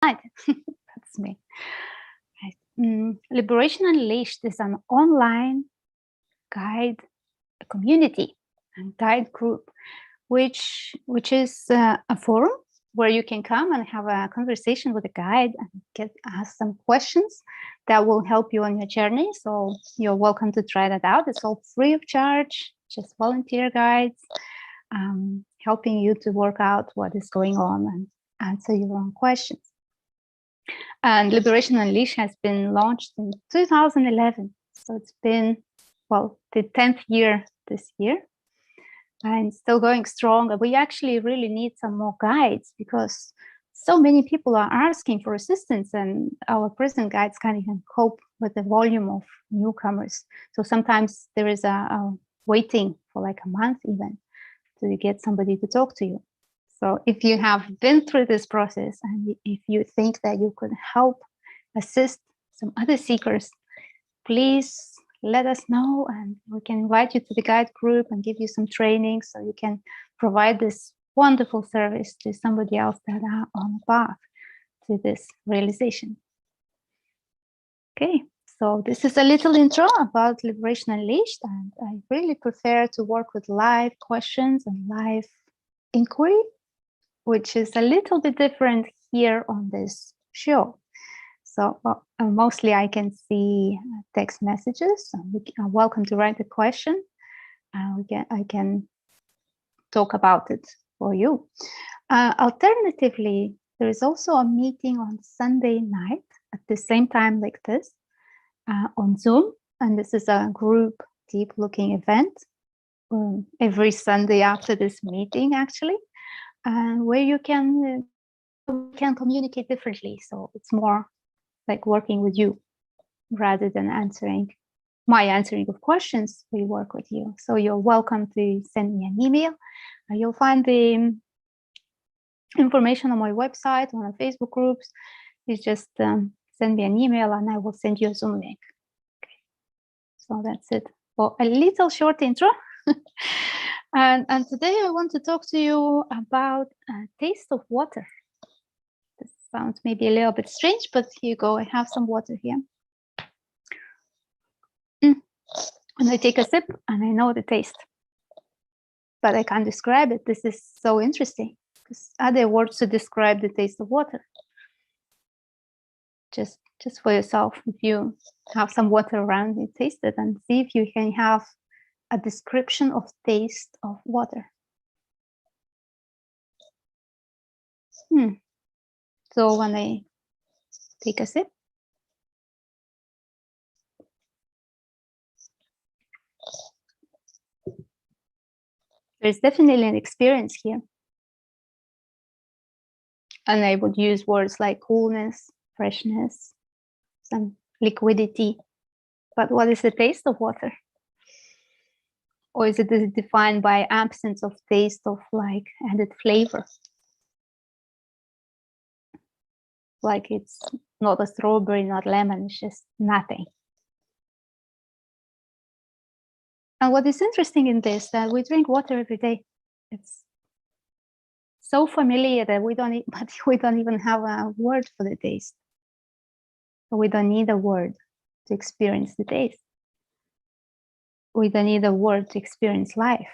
That's me. Right. Liberation Unleashed is an online guide community and guide group, which is a forum where you can come and have a conversation with a guide and get asked some questions that will help you on your journey. So you're welcome to try that out. It's all free of charge, just volunteer guides, helping you to work out what is going on and answer your own questions. And Liberation Unleashed has been launched in 2011. So it's been, well, the 10th year this year. And still going strong. We actually really need some more guides because so many people are asking for assistance, and our present guides can't even cope with the volume of newcomers. So sometimes there is a waiting for like a month even to get somebody to talk to you. So if you have been through this process and if you think that you could help assist some other seekers, please let us know, and we can invite you to the guide group and give you some training so you can provide this wonderful service to somebody else that are on the path to this realization. Okay, so this is a little intro about Liberation Unleashed, and I really prefer to work with live questions and live inquiry, which is a little bit different here on this show. So mostly I can see text messages. You are welcome to write a question. I can talk about it for you. Alternatively, there is also a meeting on Sunday night at the same time like this on Zoom. And this is a group deep looking event every Sunday after this meeting, actually, where you can communicate differently. So it's more like working with you rather than answering of questions. We work with you. So you're welcome to send me an email. You'll find the information on my website, on our Facebook groups. You just send me an email and I will send you a Zoom link. Okay. So that's it for a little short intro. and today I want to talk to you about a taste of water. Sounds maybe a little bit strange, but here you go. I have some water here. And I take a sip and I know the taste, but I can't describe it. This is so interesting because are there words to describe the taste of water? Just for yourself, if you have some water around, you taste it and see if you can have a description of taste of water. So when I take a sip, there's definitely an experience here. And I would use words like coolness, freshness, some liquidity. But what is the taste of water? Or is it defined by absence of taste of like added flavor? Like it's not a strawberry, not lemon, it's just nothing. And what is interesting in this, that we drink water every day. It's so familiar that we don't even have a word for the taste. So we don't need a word to experience the taste. We don't need a word to experience life.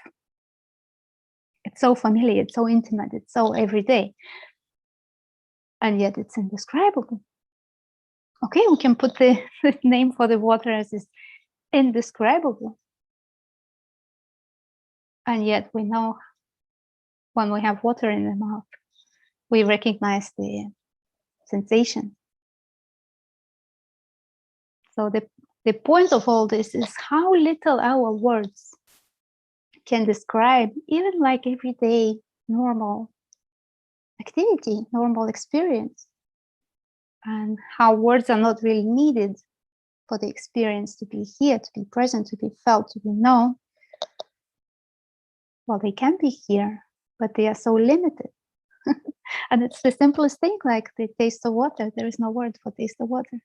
It's so familiar, it's so intimate, it's so everyday. And yet it's indescribable. Okay, we can put the name for the water as is indescribable. And yet we know when we have water in the mouth, we recognize the sensation. So the point of all this is how little our words can describe even like everyday normal activity, normal experience, and how words are not really needed for the experience to be here, to be present, to be felt, to be known. Well, they can be here, but they are so limited. And it's the simplest thing, like the taste of water. There is no word for taste of water.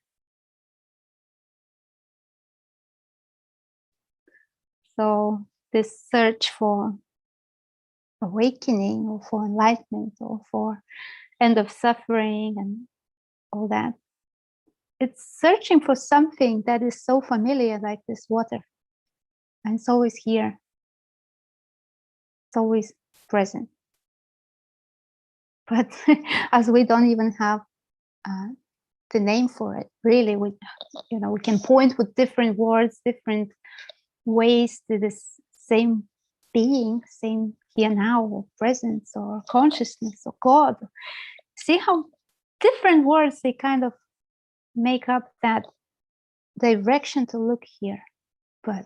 So this search for awakening or for enlightenment or for end of suffering and all that. It's searching for something that is so familiar, like this water. And it's always here. It's always present. But as we don't even have the name for it, really, we can point with different words, different ways to this same being, same here now, or presence, or consciousness, or God. See how different words, they kind of make up that direction to look here. But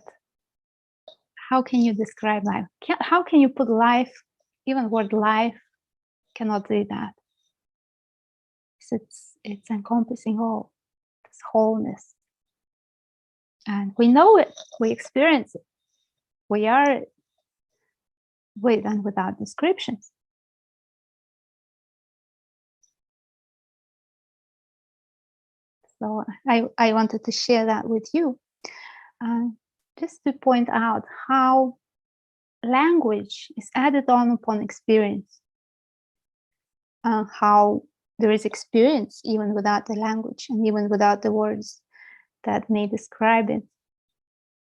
how can you describe life? How can you put life, even word life cannot do that. It's encompassing all, this wholeness. And we know it, we experience it. We are it, with and without descriptions. So I wanted to share that with you, just to point out how language is added on upon experience, how there is experience even without the language and even without the words that may describe it,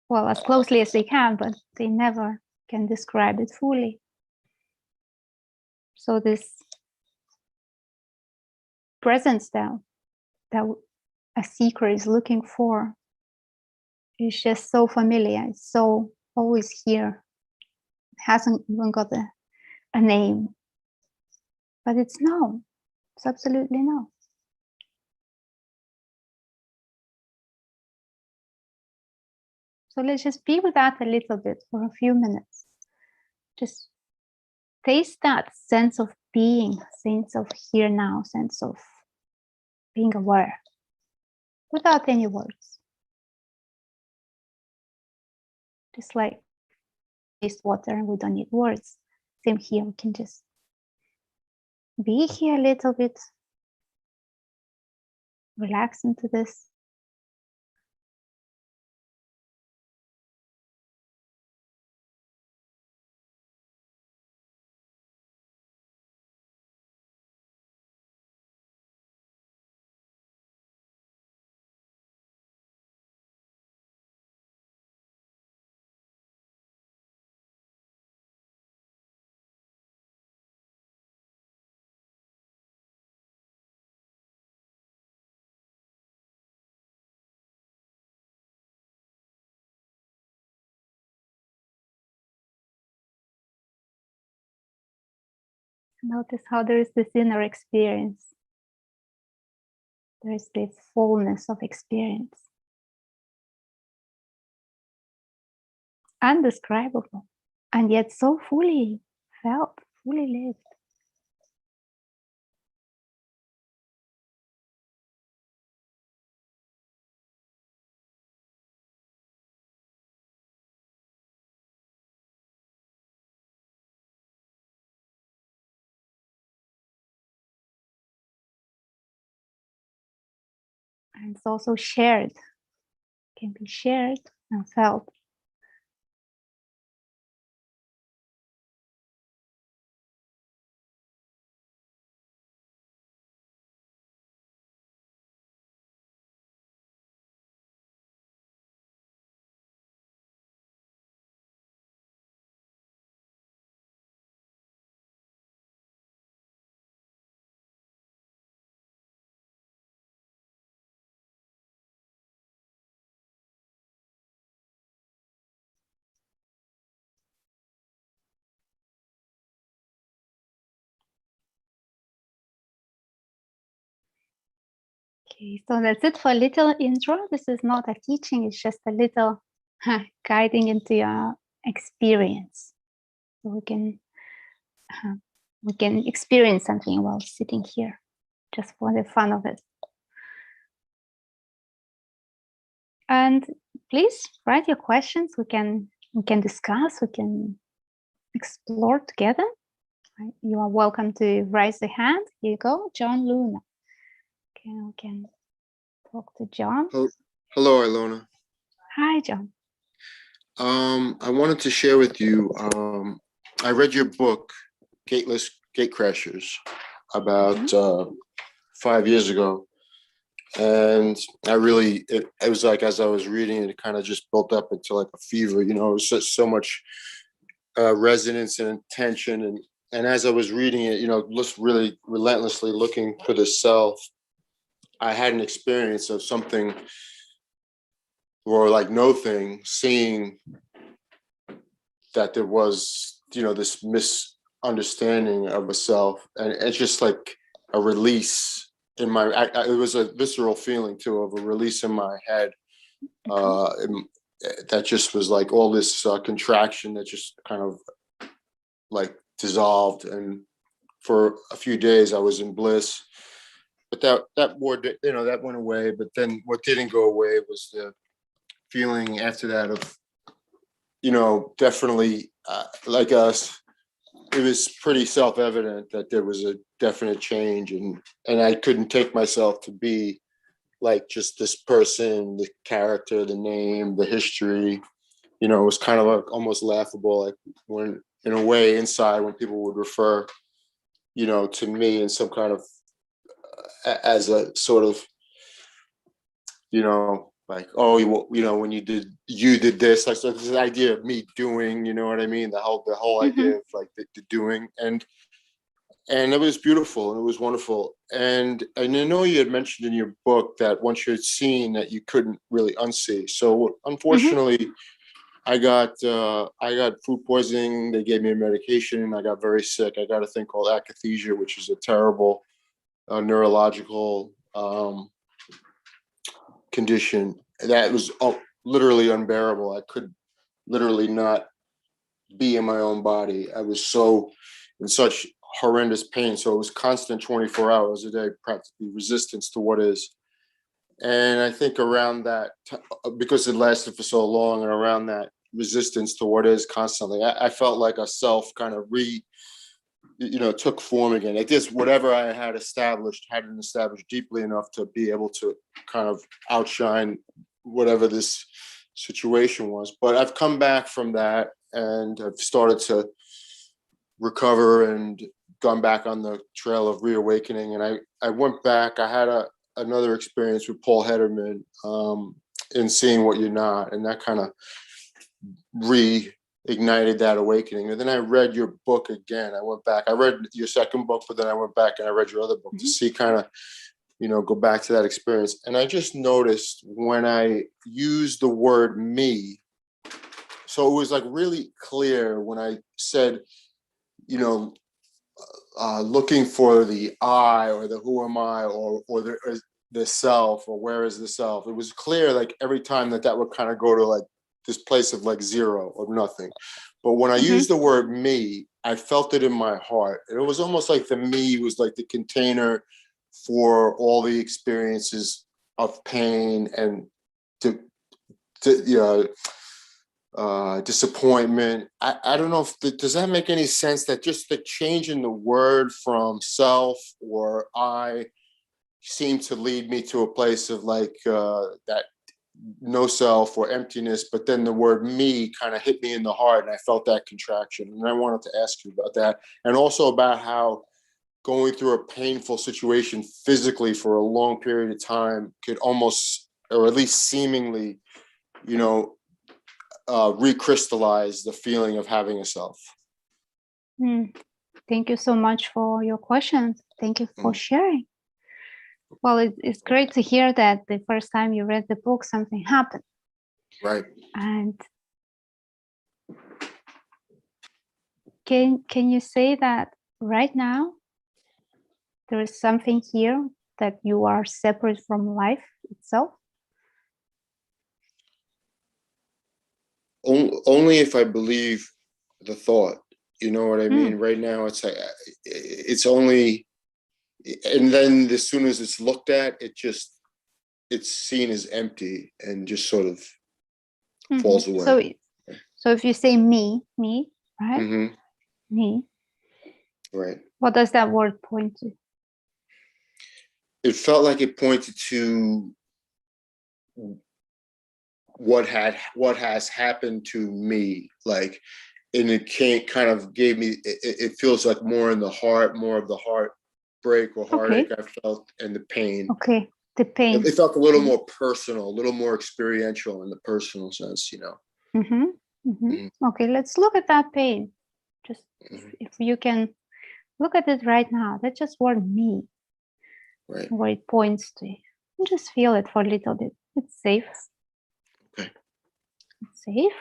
well, as closely as they can, but they never can describe it fully. So this presence that a seeker is looking for is just so familiar. It's so always here. It hasn't even got a name, but it's known. It's absolutely known. So let's just be with that a little bit for a few minutes. Just taste that sense of being, sense of here now, sense of being aware, without any words. Just like taste water, and we don't need words. Same here, we can just be here a little bit, relax into this. Notice how there is this inner experience. There is this fullness of experience. Undescribable, and yet so fully felt, fully lived. And it's also shared, can be shared and felt. Okay, so that's it for a little intro. This is not a teaching, it's just a little guiding into your experience. So we can experience something while sitting here, just for the fun of it. And please write your questions. We can discuss, we can explore together. You are welcome to raise the hand. Here you go, John Luna. Okay, we can talk to John. Hello, Ilona. Hi, John. I wanted to share with you, I read your book, Gatecrashers, about 5 years ago. And it was like, as I was reading it, it kind of just built up into like a fever, it was just so much resonance and tension. And as I was reading it, just really relentlessly looking for the self, I had an experience of something, or like no thing, seeing that there was, this misunderstanding of a self. And it's just like a release in it was a visceral feeling too, of a release in my head. That just was like all this contraction that just kind of like dissolved. And for a few days I was in bliss, but that went away. But then what didn't go away was the feeling after that of, definitely like us, it was pretty self-evident that there was a definite change, and I couldn't take myself to be like just this person, the character, the name, the history. It was kind of like almost laughable, like when, in a way, inside, when people would refer, to me in some kind of as a sort of, like, oh, when you did this, like, so this idea of me doing, you know what I mean? The whole idea of like the doing, and it was beautiful and it was wonderful. And I know you had mentioned in your book that once you had seen that, you couldn't really unsee. So unfortunately, I got food poisoning. They gave me a medication. I got very sick. I got a thing called akathisia, which is a terrible neurological condition that was literally unbearable. I could literally not be in my own body. I was so in such horrendous pain. So it was constant 24 hours a day, practically resistance to what is. And I think around that, because it lasted for so long, and around that resistance to what is constantly, I felt like a self kind of took form again. It just, whatever I hadn't established deeply enough to be able to kind of outshine whatever this situation was. But I've come back from that, and I've started to recover and gone back on the trail of reawakening. And I went back. I had another experience with Paul Hederman in Seeing What You're Not, and that kind of reignited that awakening. And then I read your book again. I went back. I read your second book, but then I went back and I read your other book to see kind of, go back to that experience. And I just noticed when I used the word me, so it was like really clear when I said, looking for the I, or the who am I, or the self, or where is the self. It was clear, like every time that would kind of go to like this place of like zero or nothing. But when I used the word me, I felt it in my heart. And it was almost like the me was like the container for all the experiences of pain and disappointment. I don't know if does that make any sense, that just the change in the word from self or I seemed to lead me to a place of like that no self or emptiness, but then the word me kind of hit me in the heart, and I felt that contraction. And I wanted to ask you about that, and also about how going through a painful situation physically for a long period of time could almost, or at least seemingly, recrystallize the feeling of having a self. Thank you so much for your questions. Thank you for sharing. Well, it's great to hear that the first time you read the book, something happened. Right. And can you say that right now there is something here that you are separate from life itself? Only if I believe the thought. You know what I mean? Right now, it's like it's only. And then as soon as it's looked at, it's seen as empty and just sort of falls away. So if you say me, right? Me. Right. What does that word point to? It felt like it pointed to what has happened to me, like, and it kind of gave me, it feels like more in the heart, more of the heartbreak or heartache I felt, and the pain. Okay. The pain. It felt a little more personal, a little more experiential in the personal sense, you know. Okay, let's look at that pain. Just Mhm. if you can look at it right now. That's just word me, Right. where it points to. And just feel it for a little bit. It's safe. Okay. It's safe.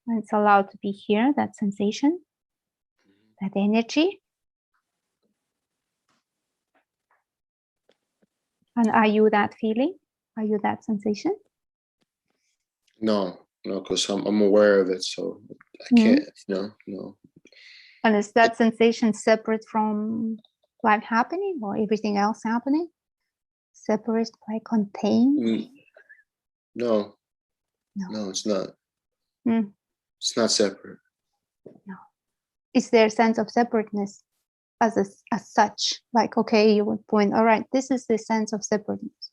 And it's allowed to be here, that sensation, that energy. And are you that feeling? Are you that sensation? No, because I'm aware of it, so I can't. No. And is that sensation separate from life happening or everything else happening? Separate, like contained? No, it's not. It's not separate. No. Is there a sense of separateness as such? Like, okay, you would point, all right, this is the sense of separateness.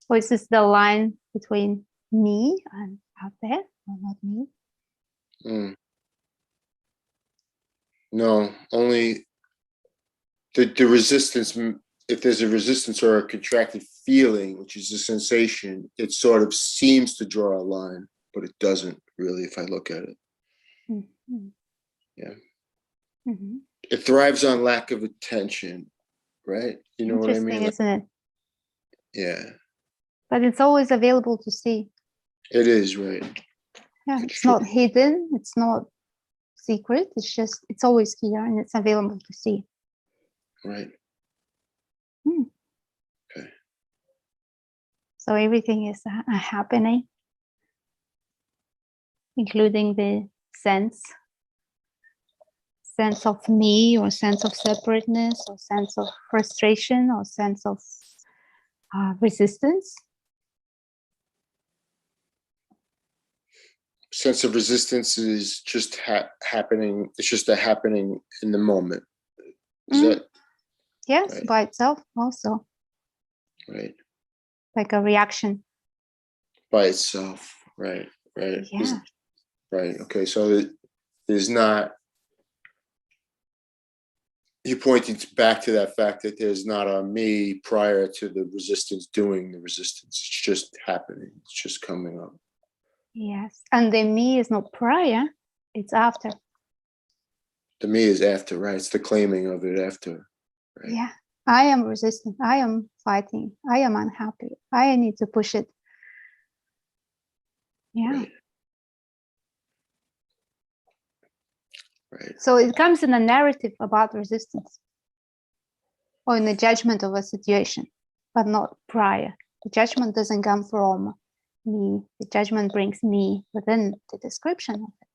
Or is this the line between me and out there, or not me? No, only the resistance. If there's a resistance or a contracted feeling, which is a sensation, it sort of seems to draw a line, but it doesn't really if I look at it. Yeah. It thrives on lack of attention, right? You know what I mean? Interesting, isn't it? Yeah. But it's always available to see. It is, right. Yeah, it's not hidden, it's not secret, it's always here and it's available to see. Right. Okay. So everything is happening, including the sense of me, or sense of separateness, or sense of frustration, or sense of resistance. Sense of resistance is just happening. It's just a happening in the moment. Is that? Yes, right? By itself also. Right. Like a reaction. By itself. Right. Right. Yeah. Right. Okay. So there's not. You pointed back to that fact that there's not a me prior to the resistance doing the resistance. It's just happening. It's just coming up. Yes. And the me is not prior, it's after. The me is after, right? It's the claiming of it after. Right? Yeah. I am resistant. I am fighting. I am unhappy. I need to push it. Yeah. Right. So it comes in a narrative about resistance, or in the judgment of a situation, but not prior. The judgment doesn't come from me. The judgment brings me within the description of it.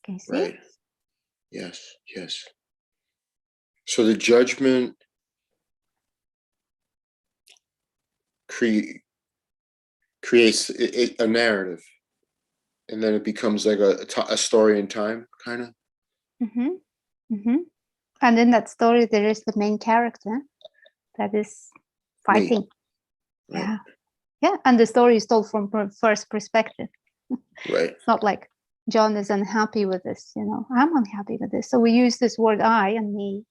Can you see? Right. Yes. Yes. So the judgment creates a narrative, and then it becomes like a story in time, kind of. And in that story, there is the main character that is fighting. Right. Yeah. Yeah. And the story is told from first perspective. Right. It's not like John is unhappy with this, I'm unhappy with this. So we use this word I and me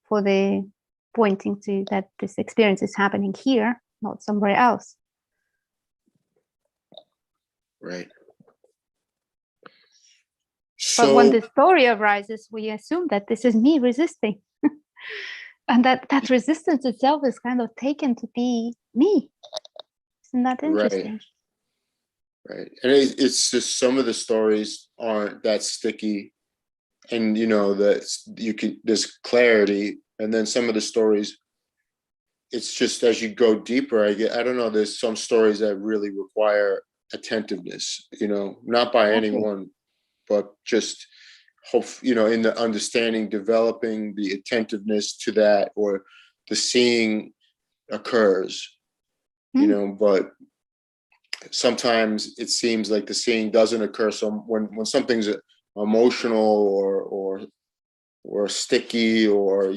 for the pointing to that this experience is happening here, not somewhere else. Right. But when So the story arises, we assume that this is me resisting. And that resistance itself is kind of taken to be me. Isn't that interesting? Right. And it's just some of the stories aren't that sticky, and that there's clarity, and then some of the stories, it's just as you go deeper, I don't know, there's some stories that really require attentiveness, not by anyone, but just hope, in the understanding, developing the attentiveness to that, or the seeing occurs, but sometimes it seems like the seeing doesn't occur. So when something's emotional or sticky, or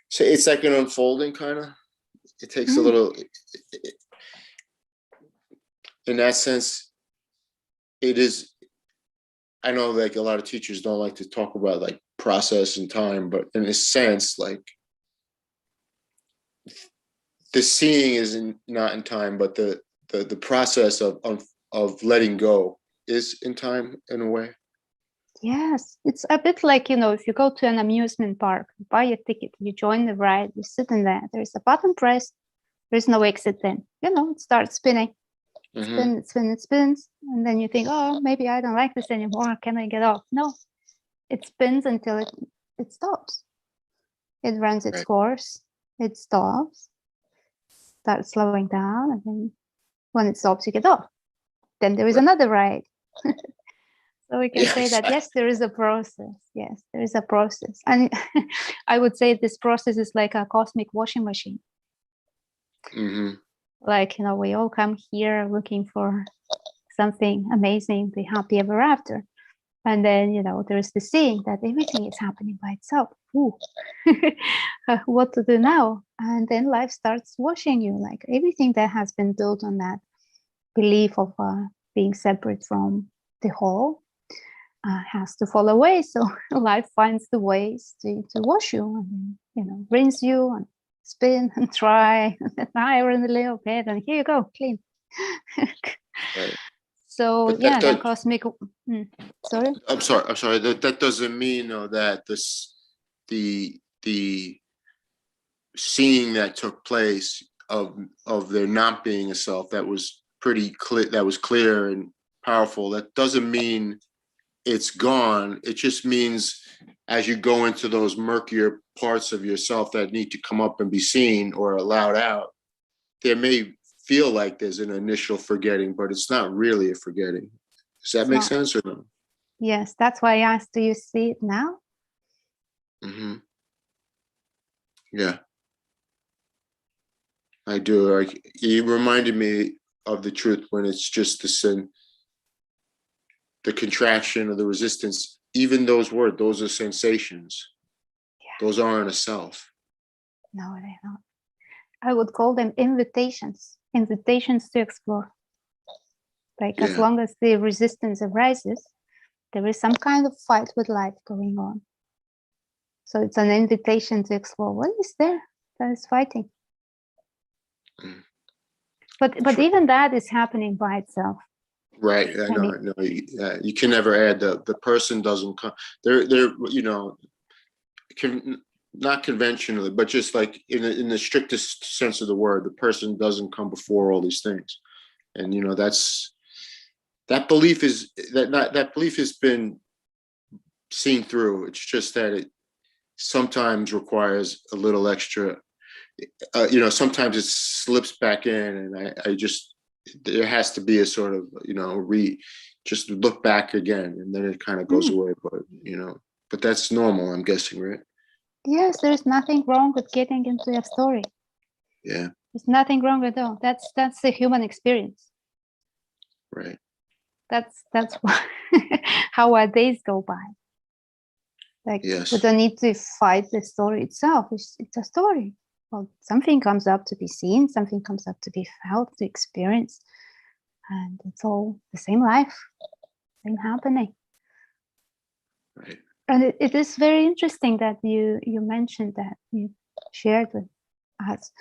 so it's like an unfolding kind of. It takes a little. In that sense, it is. I know, like, a lot of teachers don't like to talk about like process and time, but in a sense, like the seeing is not in time, but the process of letting go is in time in a way. Yes, it's a bit like, if you go to an amusement park, you buy a ticket, you join the ride, you sit in there, there's a button pressed, there's no exit then. It starts spinning. Mm-hmm. It spins. And then you think, oh, maybe I don't like this anymore. Can I get off? No, it spins until it stops. It runs its Right. course, it stops, starts slowing down, and then when it stops, you get off. Then there is Right. another ride. So we can say Yes. that, yes, there is a process. Yes, there is a process. And I would say this process is like a cosmic washing machine. Mm-hmm. Like, we all come here looking for something amazing, the happy ever after. And then, there's the seeing that everything is happening by itself. Ooh. What to do now? And then life starts washing you, like everything that has been built on that belief of being separate from the whole has to fall away. So life finds the ways to wash you, and rinse you and spin and try and iron a little bit, and here you go, clean. Right. So But yeah, that that cosmic. Sorry. I'm sorry. That doesn't mean though that the seeing that took place of there not being a self that was pretty clear, that was clear and powerful. That doesn't mean it's gone. It just means as you go into those murkier parts of yourself that need to come up and be seen or allowed out, there may feel like there's an initial forgetting, but it's not really a forgetting. Does that make sense or no? Yes, that's why I asked, do you see it now? Mm-hmm. Yeah, I do. You reminded me of the truth when it's just the sin, the contraction or the resistance. Even those words, those are sensations. Yeah. Those aren't a self. No, they're not. I would call them invitations to explore. Like, as long as the resistance arises, there is some kind of fight with life going on. So it's an invitation to explore what is there that is fighting. Mm. But even that is happening by itself. Right. I know. You can never add the person doesn't come. They're not conventionally, but just like in the strictest sense of the word, the person doesn't come before all these things. And that belief has been seen through. It's just that it sometimes requires a little extra. Sometimes it slips back in, and there has to be a sort of just look back again, and then it kind of goes away. But that's normal, I'm guessing, right? Yes, there's nothing wrong with getting into a story. Yeah, there's nothing wrong at all. That's the human experience. Right. That's how our days go by. Like, yes. We don't need to fight the story itself. It's a story. Well, something comes up to be seen, something comes up to be felt, to experience, and it's all the same life, same happening. Right. And it is very interesting that you mentioned, that you shared with us,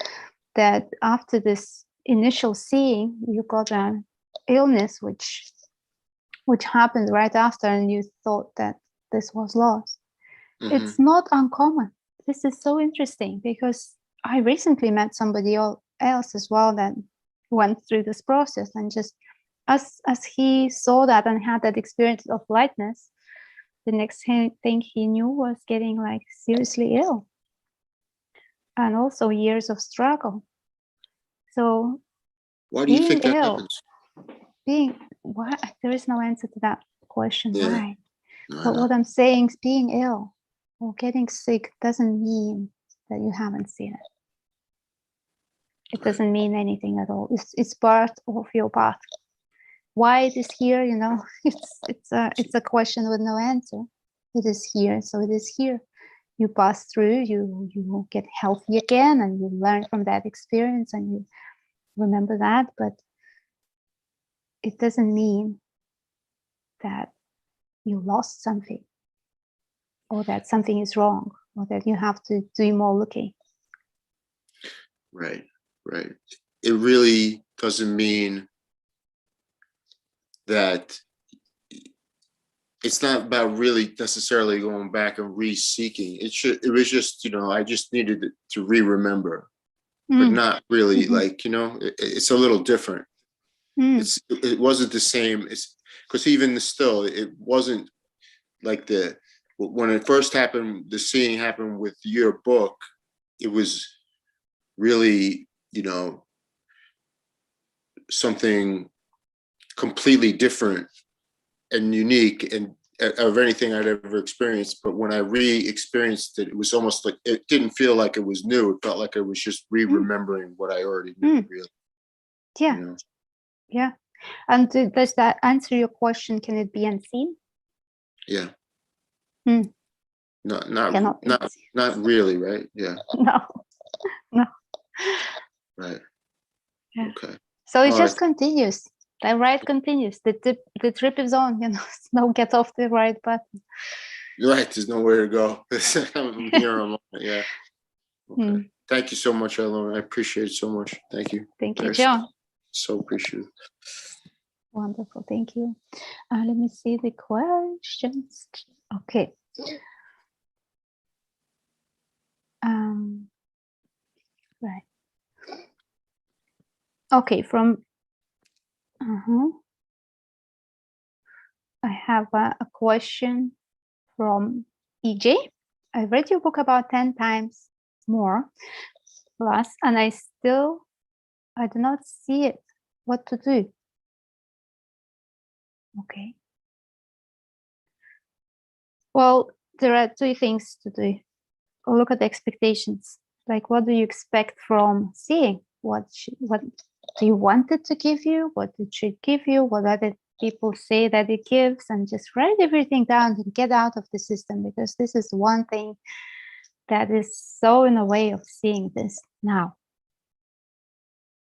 that after this initial seeing, you got an illness which happened right after, and you thought that this was lost. Mm-hmm. It's not uncommon. This is so interesting, because I recently met somebody else as well that went through this process, and just as he saw that and had that experience of lightness, the next thing he knew was getting like seriously ill, and also years of struggle. So why do you think that happens? There is no answer to that question. Yeah. Why? No, but what I'm saying is, being ill or getting sick doesn't mean that you haven't seen it. It doesn't mean anything at all. It's part of your path. Why it is here, it's a question with no answer. It is here, so it is here. You pass through, you get healthy again, and you learn from that experience, and you remember that. But it doesn't mean that you lost something, or that something is wrong, or that you have to do more looking. Right. Right. It really doesn't mean that it's not about really necessarily going back and re-seeking. It was just, I just needed to re-remember, but not really like, it's a little different. It wasn't the same. It's because even still, it wasn't like when it first happened, the seeing happened with your book, it was really, something completely different and unique and of anything I'd ever experienced. But when I re-experienced it, it was almost like it didn't feel like it was new. It felt like I was just re-remembering what I already knew. Really. Yeah. Yeah. And does that answer your question? Can it be unseen? Yeah. Not not really, right? Yeah. No. Right. Yeah. Okay. So it just continues. The ride continues. The trip is on. No get off the ride button. Right. There's nowhere to go. I'm here. I'm on it. Yeah. Okay. Thank you so much, Ilona. I appreciate it so much. Thank you. Thank you, John. So appreciative. Wonderful. Thank you. Let me see the questions. Okay. Right. Okay. I have a question from EJ. I read your book about 10 times more plus, and I do not see it. What to do? Okay. Well, there are two things to do. Look at the expectations. Like, what do you expect from seeing? What do you want it to give you? What it should give you? What other people say that it gives? And just write everything down and get out of the system, because this is one thing that is so in a way of seeing this now.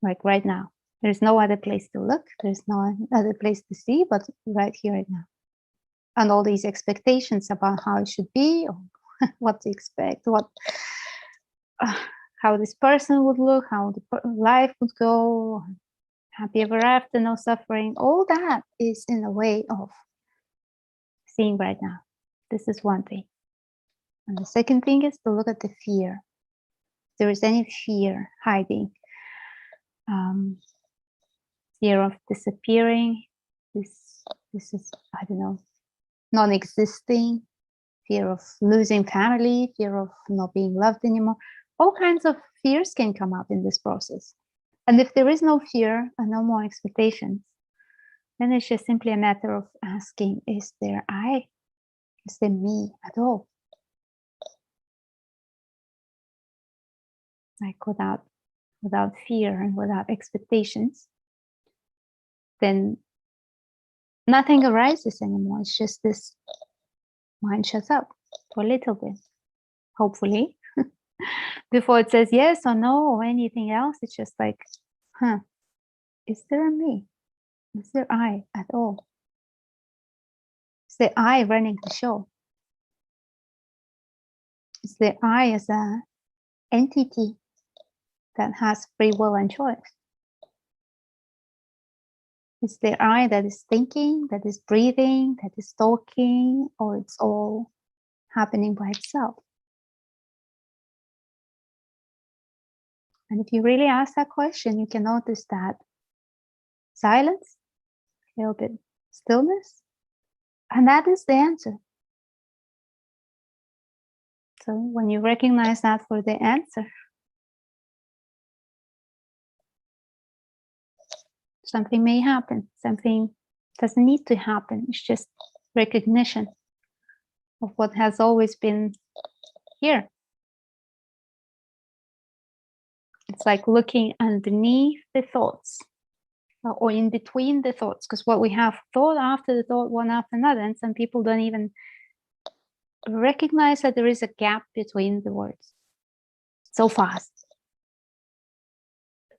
Like right now. There's no other place to look. There's no other place to see, but right here, right now. And all these expectations about how it should be, or what to expect, how this person would look, how the life would go, happy ever after, no suffering. All that is in a way of seeing right now. This is one thing. And the second thing is to look at the fear. If there is any fear hiding, fear of disappearing, this is, I don't know, non-existing, fear of losing family, fear of not being loved anymore. All kinds of fears can come up in this process. And if there is no fear and no more expectations, then it's just simply a matter of asking, is there I? Is there me at all? Like without fear and without expectations, then nothing arises anymore. It's just this mind shuts up for a little bit, hopefully. Before it says yes or no or anything else, it's just like, is there a me? Is there I at all? Is there I running the show? Is there I as an entity that has free will and choice? Is there I that is thinking, that is breathing, that is talking, or it's all happening by itself? And if you really ask that question, you can notice that silence, a little bit stillness, and that is the answer. So when you recognize that for the answer, something may happen. Something doesn't need to happen. It's just recognition of what has always been here. It's like looking underneath the thoughts or in between the thoughts, because what we have thought after the thought, one after another, and some people don't even recognize that there is a gap between the words so fast.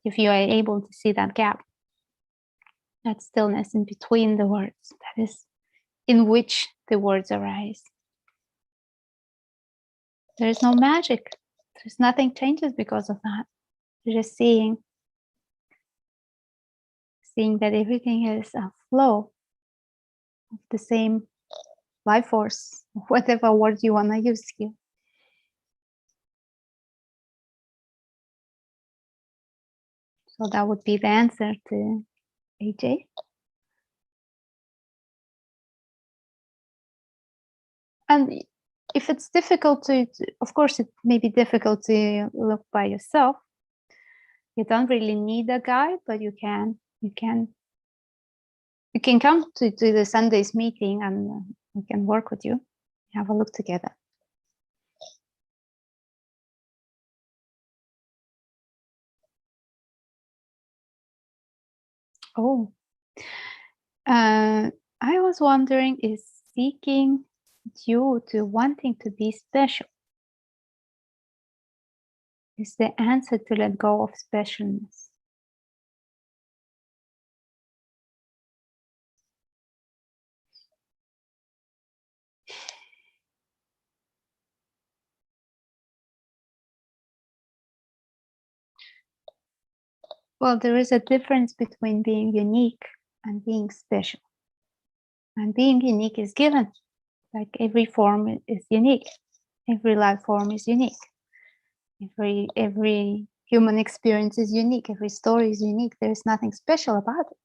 If you are able to see that gap, that stillness in between the words, that is in which the words arise. There is no magic. There's nothing changes because of that. Just seeing that everything is a flow of the same life force, whatever word you want to use here. So that would be the answer to AJ. And if it's difficult of course, it may be difficult to look by yourself. You don't really need a guide, but you can come to the Sunday's meeting, and we can work with you, have a look together. Oh, I was wondering, is seeking due to wanting to be special? Is the answer to let go of specialness? Well, there is a difference between being unique and being special. And being unique is given. Like every form is unique. Every life form is unique. Every human experience is unique. Every story is unique. There is nothing special about it.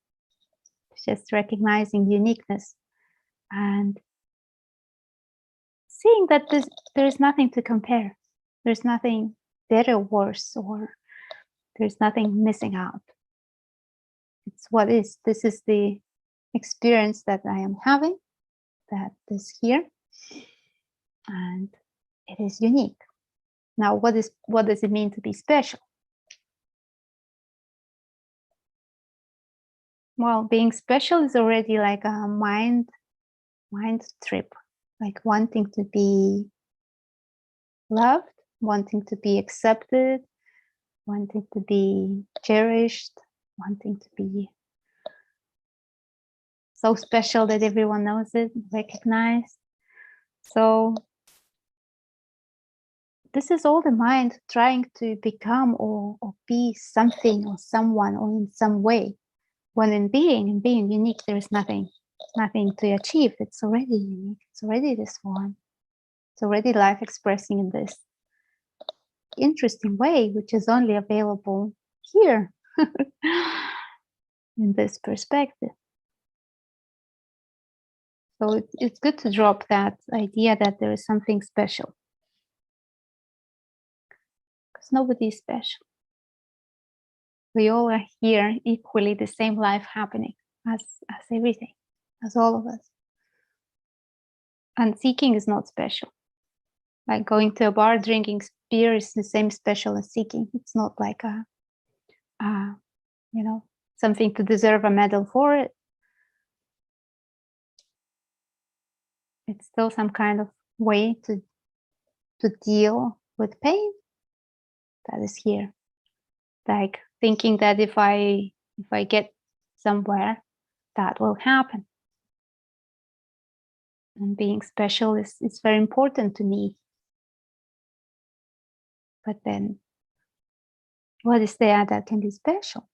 It's just recognizing uniqueness and seeing that there is nothing to compare. There's nothing better or worse, or there's nothing missing out. It's what is. This is the experience that I am having, that is here, and it is unique. Now, what does it mean to be special? Well, being special is already like a mind trip, like wanting to be loved, wanting to be accepted, wanting to be cherished, wanting to be so special that everyone knows it, recognized. So this is all the mind trying to become or be something or someone or in some way. When in being unique, there is nothing to achieve. It's already unique. It's already this form. It's already life expressing in this interesting way, which is only available here in this perspective. So it's good to drop that idea that there is something special, because nobody is special. We all are here equally, the same life happening as everything, as all of us. And seeking is not special. Like going to a bar, drinking beer is the same special as seeking. It's not like something to deserve a medal for it. It's still some kind of way to deal with pain that is here. Like thinking that if I get somewhere, that will happen. And being special is very important to me. But then, what is there that can be special?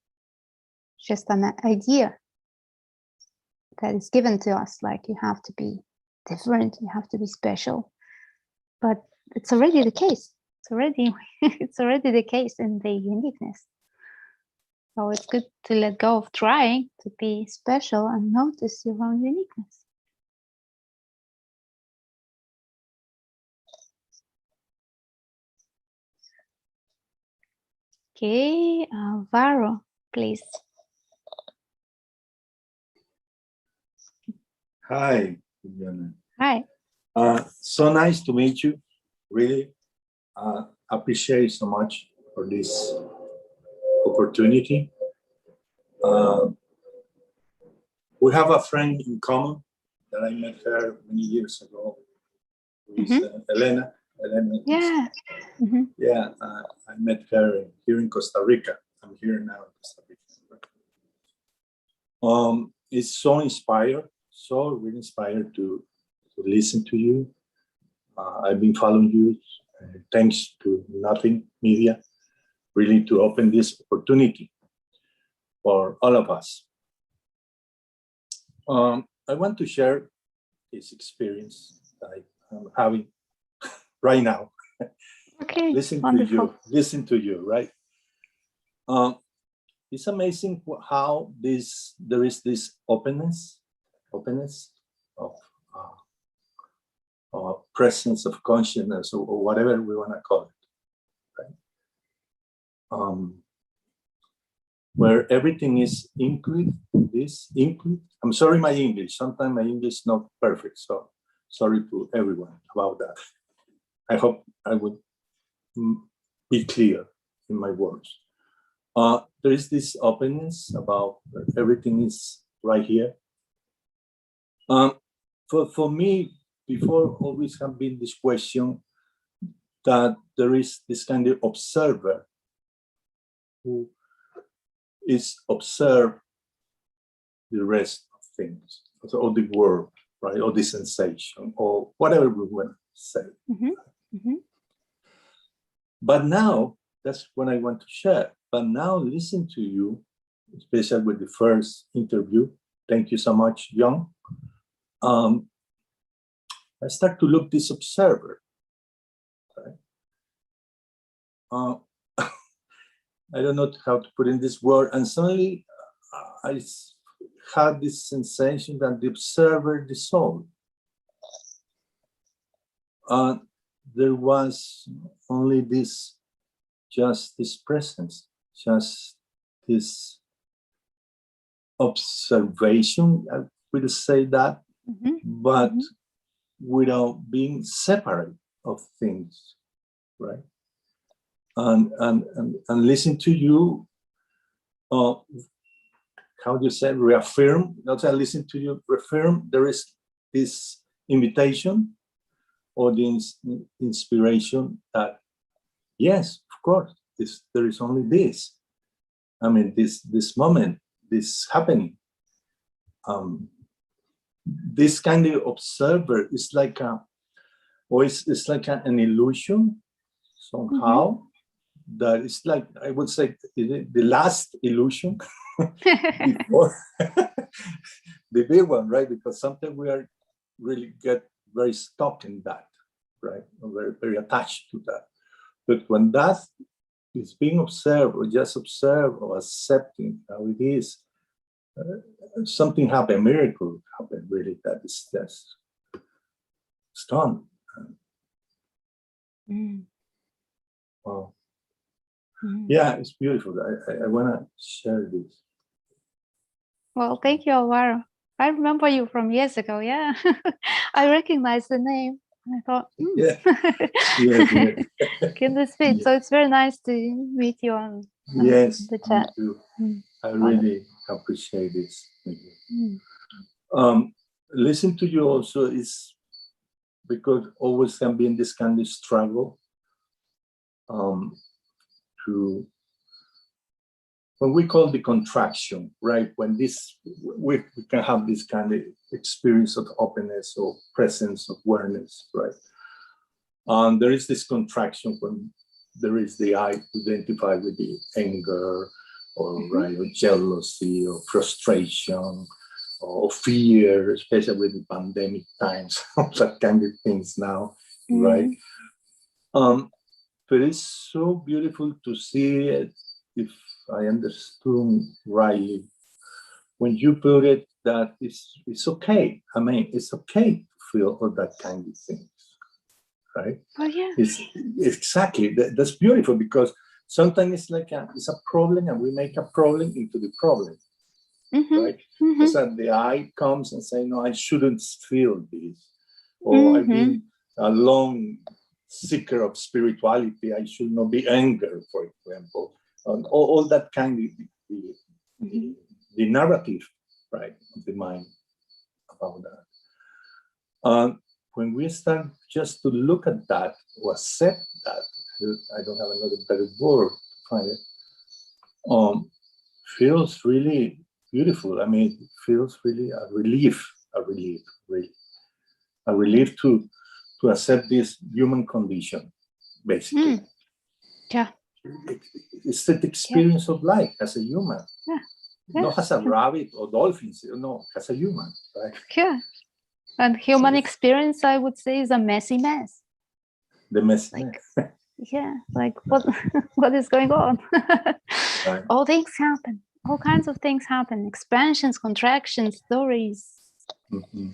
Just an idea that is given to us, like you have to be different, you have to be special. But it's already the case. It's already the case in the uniqueness. So it's good to let go of trying to be special and notice your own uniqueness. Okay, Alvaro, please. Hi, Ilona. Hi. So nice to meet you. Really appreciate so much for this opportunity. We have a friend in common that I met her many years ago. Who is Elena. Yeah. Mm-hmm. Yeah, I met her here in Costa Rica. I'm here now in Costa Rica. It's so really inspired to listen to you. I've been following you thanks to Nothing Media. really to open this opportunity for all of us. I want to share this experience that I'm having right now. Okay, Listen wonderful. to you, right? It's amazing how there is this openness of presence of consciousness, or whatever we want to call it, right? Where everything is include. I'm sorry, my English. Sometimes my English is not perfect, so sorry to everyone about that. I hope I would be clear in my words. There is this openness about everything is right here. For me, before always have been this question that there is this kind of observer who is observe the rest of things, or the world, right, or the sensation, or whatever we want to say. But now, that's what I want to share. But now listen to you, especially with the first interview. Thank you so much, Young. I start to look this observer. Right? I don't know how to put in this word, and suddenly I had this sensation that the observer dissolved. There was only just this presence, just this observation, I will say that, but without being separate of things, right? And listen to you, how do you say, reaffirm, not I listen to you, reaffirm, there is this invitation or the inspiration that, yes, of course, there is only this. I mean, this moment, this happening. This kind of observer is like it's like an illusion somehow. That is like, I would say, the last illusion before the big one, right? Because sometimes we are really get very stuck in that, right? Very, very attached to that. But when that is being observed, or just observed, or accepting how it is, something happened, a miracle happened, really, that is just stunned. Wow. Yeah, it's beautiful. I want to share this. Well, thank you, Alvaro. I remember you from years ago. Yeah, I recognize the name. I thought, Yeah. can this fit? Yeah. So it's very nice to meet you on Yes, the chat. me too. I really appreciate this. Listen to you also is because always can be in this kind of struggle to when we call the contraction, right? When we can have this kind of experience of openness or presence of awareness, right? There is this contraction when there is the I identify with the anger or right, or jealousy or frustration or fear, especially with the pandemic times, that kind of things now, right? But it's so beautiful to see it, if I understood rightly, when you put it that it's okay. I mean, it's okay to feel all that kind of things, right? Oh yeah. It's exactly that's beautiful, because sometimes it's like it's a problem, and we make a problem into the problem, right? Because the I comes and say, no, I shouldn't feel this, or I've been a long seeker of spirituality, I should not be angry, for example, and all that kind of the narrative, right, of the mind about that. When we start just to look at that or accept that, I don't have another better word to find it, feels really beautiful. I mean, it feels really a relief, really. A relief to accept this human condition, basically. Yeah. it's the experience of life as a human. Yeah. Not as a rabbit or dolphins, no, as a human, right? Yeah. And human So- experience, I would say, is a messy mess. The mess. Yeah, like what what is going on? Right. All things happen. All kinds of things happen. Expansions, contractions, stories, Mhm.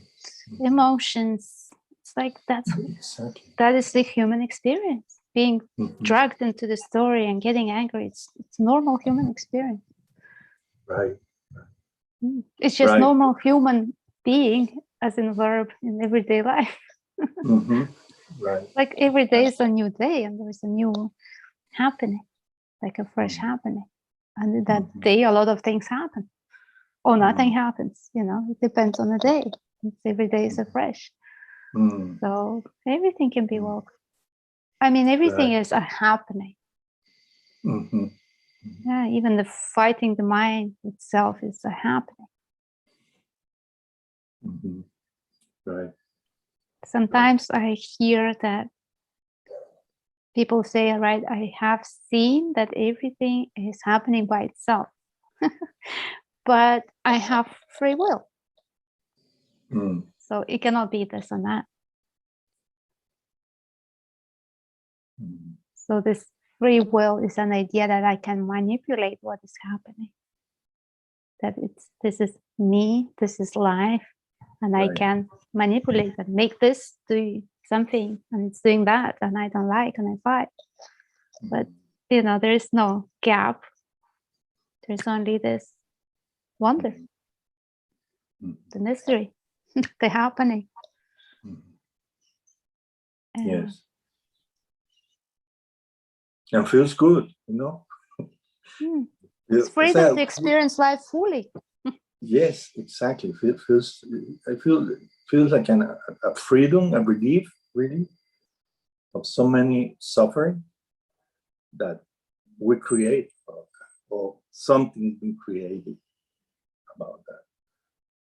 emotions. It's like Exactly. that is the human experience. Being Mhm. dragged into the story and getting angry. It's normal human experience. Right. It's just Right. normal human being as in verb in everyday life. Hmm. Right. Like every day is a new day and there's a new happening, like a fresh happening. And that Mhm. day a lot of things happen. Or nothing Mhm. happens, it depends on the day. Every day is a fresh. Mm. So everything can be welcome. I mean, everything Right. is a happening. Mhm. Yeah, even the fighting the mind itself is a happening. Mhm. Right. Sometimes I hear that people say, right, I have seen that everything is happening by itself, but I have free will. Mm. So it cannot be this and that. Mhm. So this free will is an idea that I can manipulate what is happening. That this is me, this is life, and I Right. can manipulate and make this do something, and it's doing that, and I don't like, and I fight. But there is no gap. There's only this wonder, Mhm. the mystery, the happening. Mhm. And Yes. And feels good, it's freedom to experience life fully. Yes, exactly. Feels like a freedom, a relief, really, of so many suffering that we create, or something's been created about that.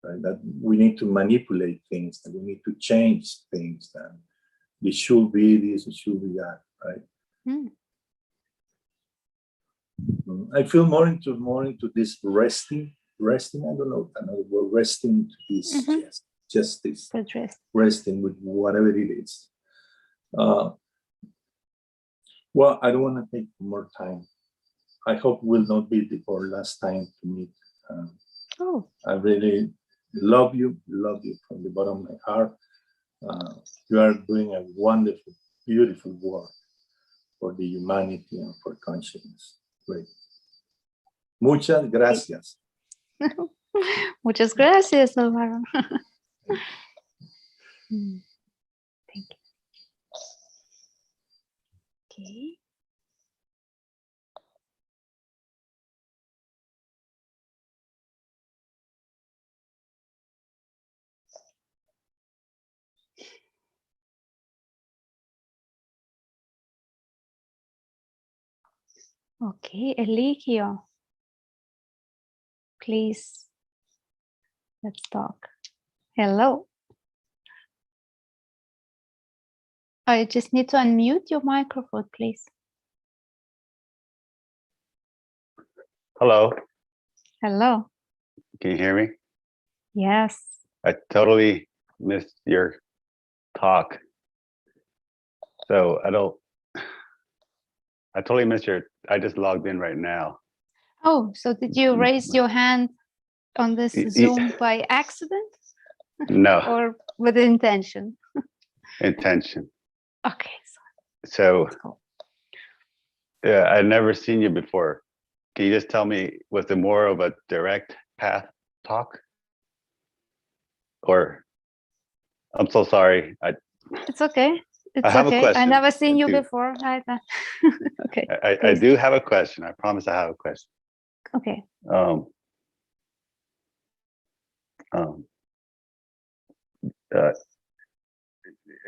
Right? That we need to manipulate things, that we need to change things, that it should be this, it should be that, right? Mm. I feel more into this resting. I don't know another word. Resting to this, Mhm. just this Good rest. resting with whatever it is. Well, I don't want to take more time. I hope will not be our last time to meet. Oh, I really love you from the bottom of my heart. You are doing a wonderful, beautiful work for the humanity and for consciousness. Great. Muchas gracias. muchas gracias, Alvaro. Thank you. Okay. Okay, Eligio, please, let's talk. Hello. I just need to unmute your microphone, please. Hello, Hello. can you hear me? Yes. I totally missed your talk. So I totally missed I just logged in right now. Oh, so did you raise your hand on this Zoom by accident No, or with intention? intention. Okay. So Cool. yeah, I'd never seen you before. Can you just tell me, was it more of a direct path talk? Or, I'm so sorry. It's okay. It's have a okay. I question. never seen I you do. before either. Okay. I please. do have a question. I promise I have a question. Okay. Um, uh,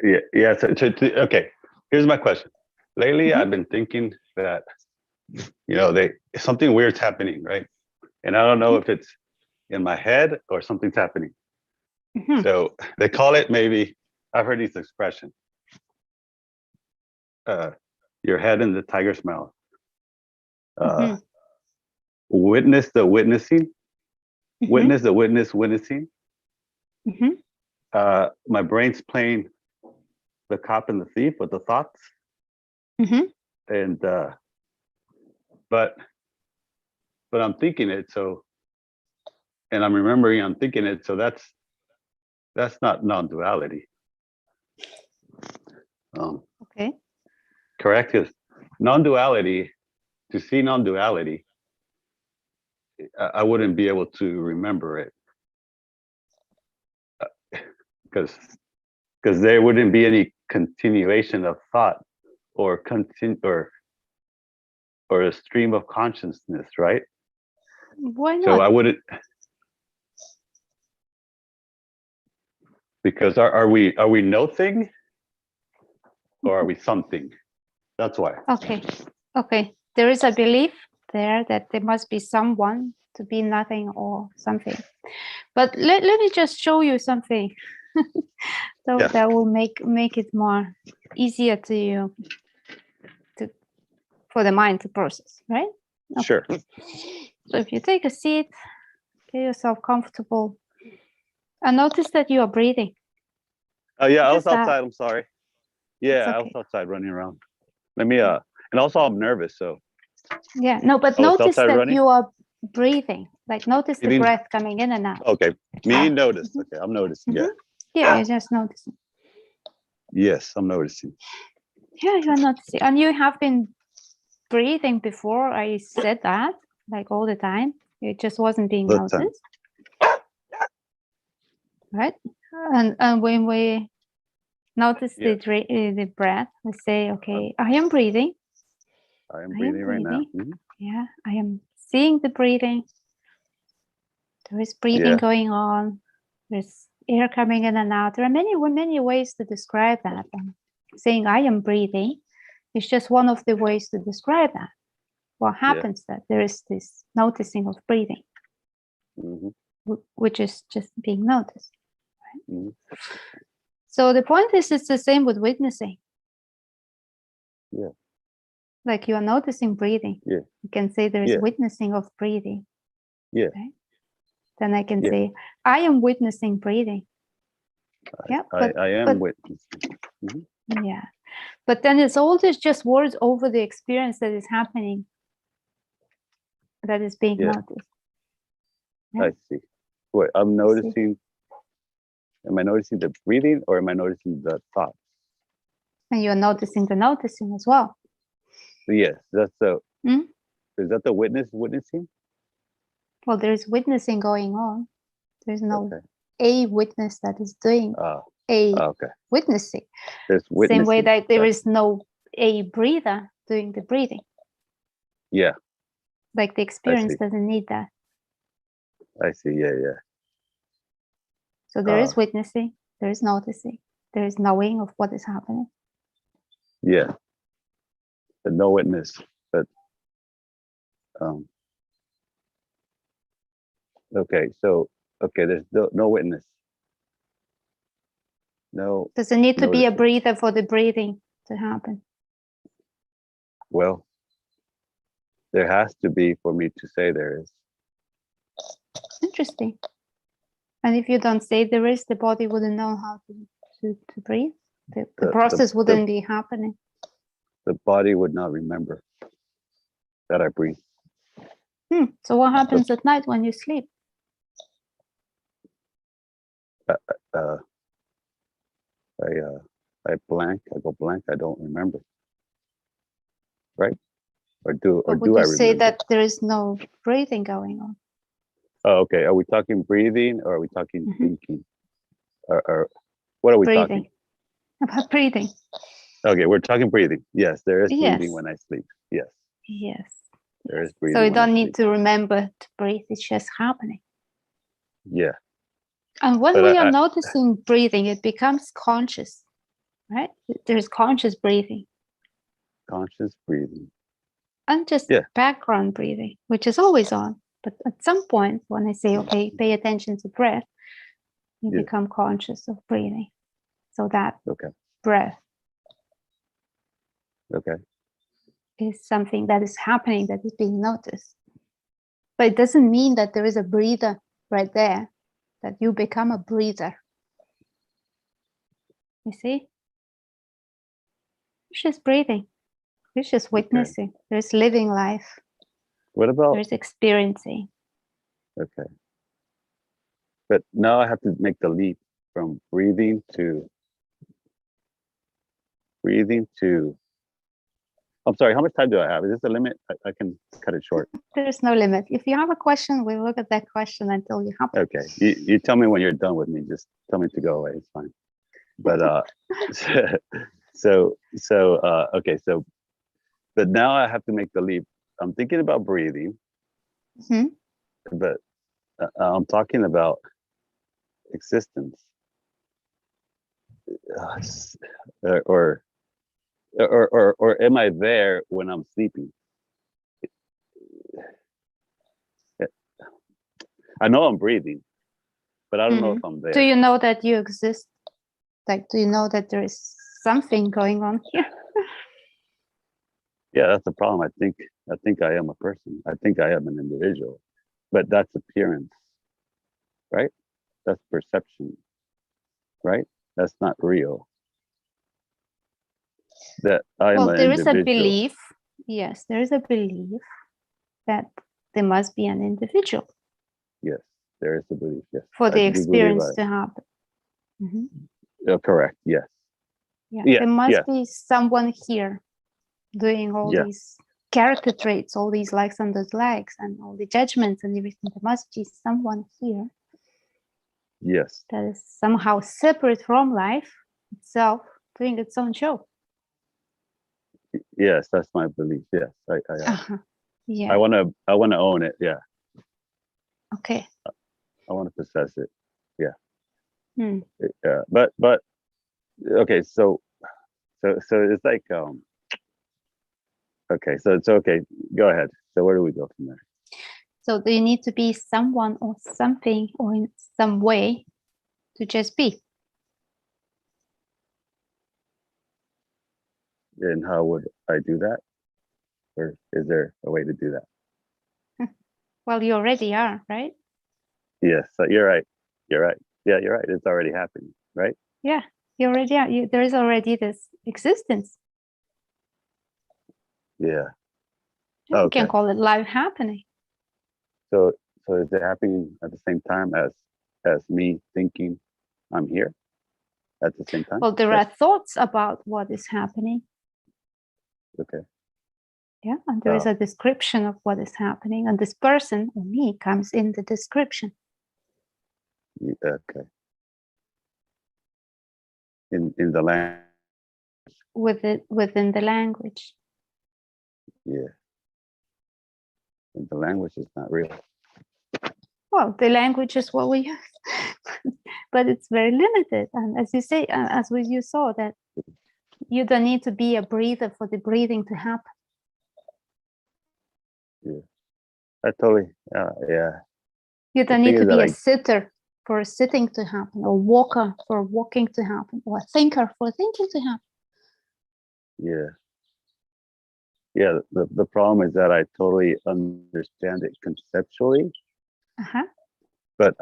yeah. Okay. Here's my question. Lately, I've been thinking that something weird's happening, right? And I don't know if it's in my head or something's happening. Mhm. So they call it, maybe I've heard this expression, your head in the tiger's mouth. Witness the witnessing, witness the witnessing. My brain's playing the cop and the thief with the thoughts. And but I'm thinking it, so, and I'm remembering I'm thinking it, so that's not non-duality. Okay. Correct, because non-duality, to see non-duality, I wouldn't be able to remember it, because there wouldn't be any continuation of thought or or a stream of consciousness, right? Why not? So I wouldn't, because are we no thing, or are we something? That's why. Okay. There is a belief there that there must be someone to be nothing or something. But let me just show you something. So that will make it more easier to for the mind to process, right? Okay. Sure. So if you take a seat, get yourself comfortable, and notice that you are breathing. Oh yeah, I was Just that. outside. I'm sorry. Yeah, It's I was okay. outside running around. Let me and also I'm nervous, so. Yeah, no, but Oh, it's notice outside that running? you are breathing. Like notice the Breathing. breath coming in and out. Okay, me notice. Okay, I'm noticing. Yeah. Yeah, you're just noticing. Yes, I'm noticing. Yeah, you're noticing. And you have been breathing before I said that, like all the time. It just wasn't being All the time. noticed. Right? And when we notice the breath, we say, okay, I am breathing. I am breathing right now. Yeah, I am seeing the breathing. There is breathing going on. There's air coming in and out. There are many ways to describe that. And saying I am breathing is just one of the ways to describe that. What happens that there is this noticing of breathing, which is just being noticed. Right? So the point is, it's the same with witnessing. Yeah. Like you are noticing breathing. Yeah. You can say there is witnessing of breathing. Yeah. Right? Then I can say, I am witnessing breathing. I am witnessing. Yeah. But then it's always just words over the experience that is happening, that is being noticed. Yeah. I see. Wait, I'm noticing. Am I noticing the breathing, or am I noticing the thoughts? And you're noticing the noticing as well. Yes, that's the. Is that the witnessing? Well, there's witnessing going on. There's no a witness that is doing witnessing. There's witnessing. Same way that there is no a breather doing the breathing. Yeah. Like the experience doesn't need that. I see. Yeah. So there is witnessing, there is noticing, there is knowing of what is happening. Yeah. But no witness. But okay, so there's no witness. No. Does it need to be a breather for the breathing to happen? Well, there has to be for me to say there is. Interesting. And if you don't say there is, the body wouldn't know how to breathe. The process wouldn't be happening. The body would not remember that I breathe. So what happens at night when you sleep? I blank. I go blank. I don't remember. Right? Or do I remember? Say that there is no breathing going on? Oh, okay. Are we talking breathing, or are we talking thinking? Or what are we talking? About breathing. Okay, we're talking breathing. Yes, there is breathing when I sleep. Yes. Yes. There is breathing. So you don't need to remember to breathe. It's just happening. Yeah. And when we are noticing breathing, it becomes conscious, right? There's conscious breathing. Conscious breathing. And just background breathing, which is always on. But at some point, when I say, okay, pay attention to breath, you become conscious of breathing. So that breath is something that is happening, that is being noticed. But it doesn't mean that there is a breather right there, that you become a breather. You see? It's just breathing. It's just witnessing. Okay. There's living life. What about? There's experiencing. Okay. But now I have to make the leap from breathing to. I'm sorry, how much time do I have? Is this a limit? I can cut it short. There's no limit. If you have a question, we'll look at that question until you have it. Okay. You tell me when you're done with me. Just tell me to go away. It's fine. But okay. So, but now I have to make the leap. I'm thinking about breathing, but I'm talking about existence, or am I there when I'm sleeping? I know I'm breathing, but I don't know if I'm there. Do you know that you exist? Like, do you know that there is something going on here? Yeah, that's the problem. I think I am a person. I think I am an individual, but that's appearance, right? That's perception, right? That's not real. That I am an there individual. is a belief. Yes, there is a belief that there must be an individual. Yes, there is a belief. Yes, for the experience to happen. Correct. Yes. Yeah. There must be someone here doing all these character traits, all these likes and dislikes, and all the judgments and everything. There must be someone here. Yes. That is somehow separate from life itself, doing its own show. Yes, that's my belief. Yes, yeah. I want to own it. Yeah. Okay. I want to possess it. Yeah. But okay. So it's like okay. So it's okay. Go ahead. So where do we go from there? So do you need to be someone or something or in some way to just be? And how would I do that? Or is there a way to do that? Well, you already are, right? Yes, you're right. You're right. Yeah, you're right. It's already happening, right? Yeah, you already are. There is already this existence. Yeah. Okay. You can call it life happening. So is it happening at the same time as me thinking I'm here at the same time? Well, there are thoughts about what is happening. Okay. Yeah, and there is a description of what is happening, and this person or me comes in the description. Okay. In the language. Within the language. Yeah. And the language is not real. Well, the language is what we use, but it's very limited. And as you say, you saw that you don't need to be a breather for the breathing to happen. Yeah. I totally. Yeah. You don't need to be a sitter for sitting to happen, or walker for walking to happen, or a thinker for thinking to happen. Yeah. Yeah. The problem is that I totally understand it conceptually. But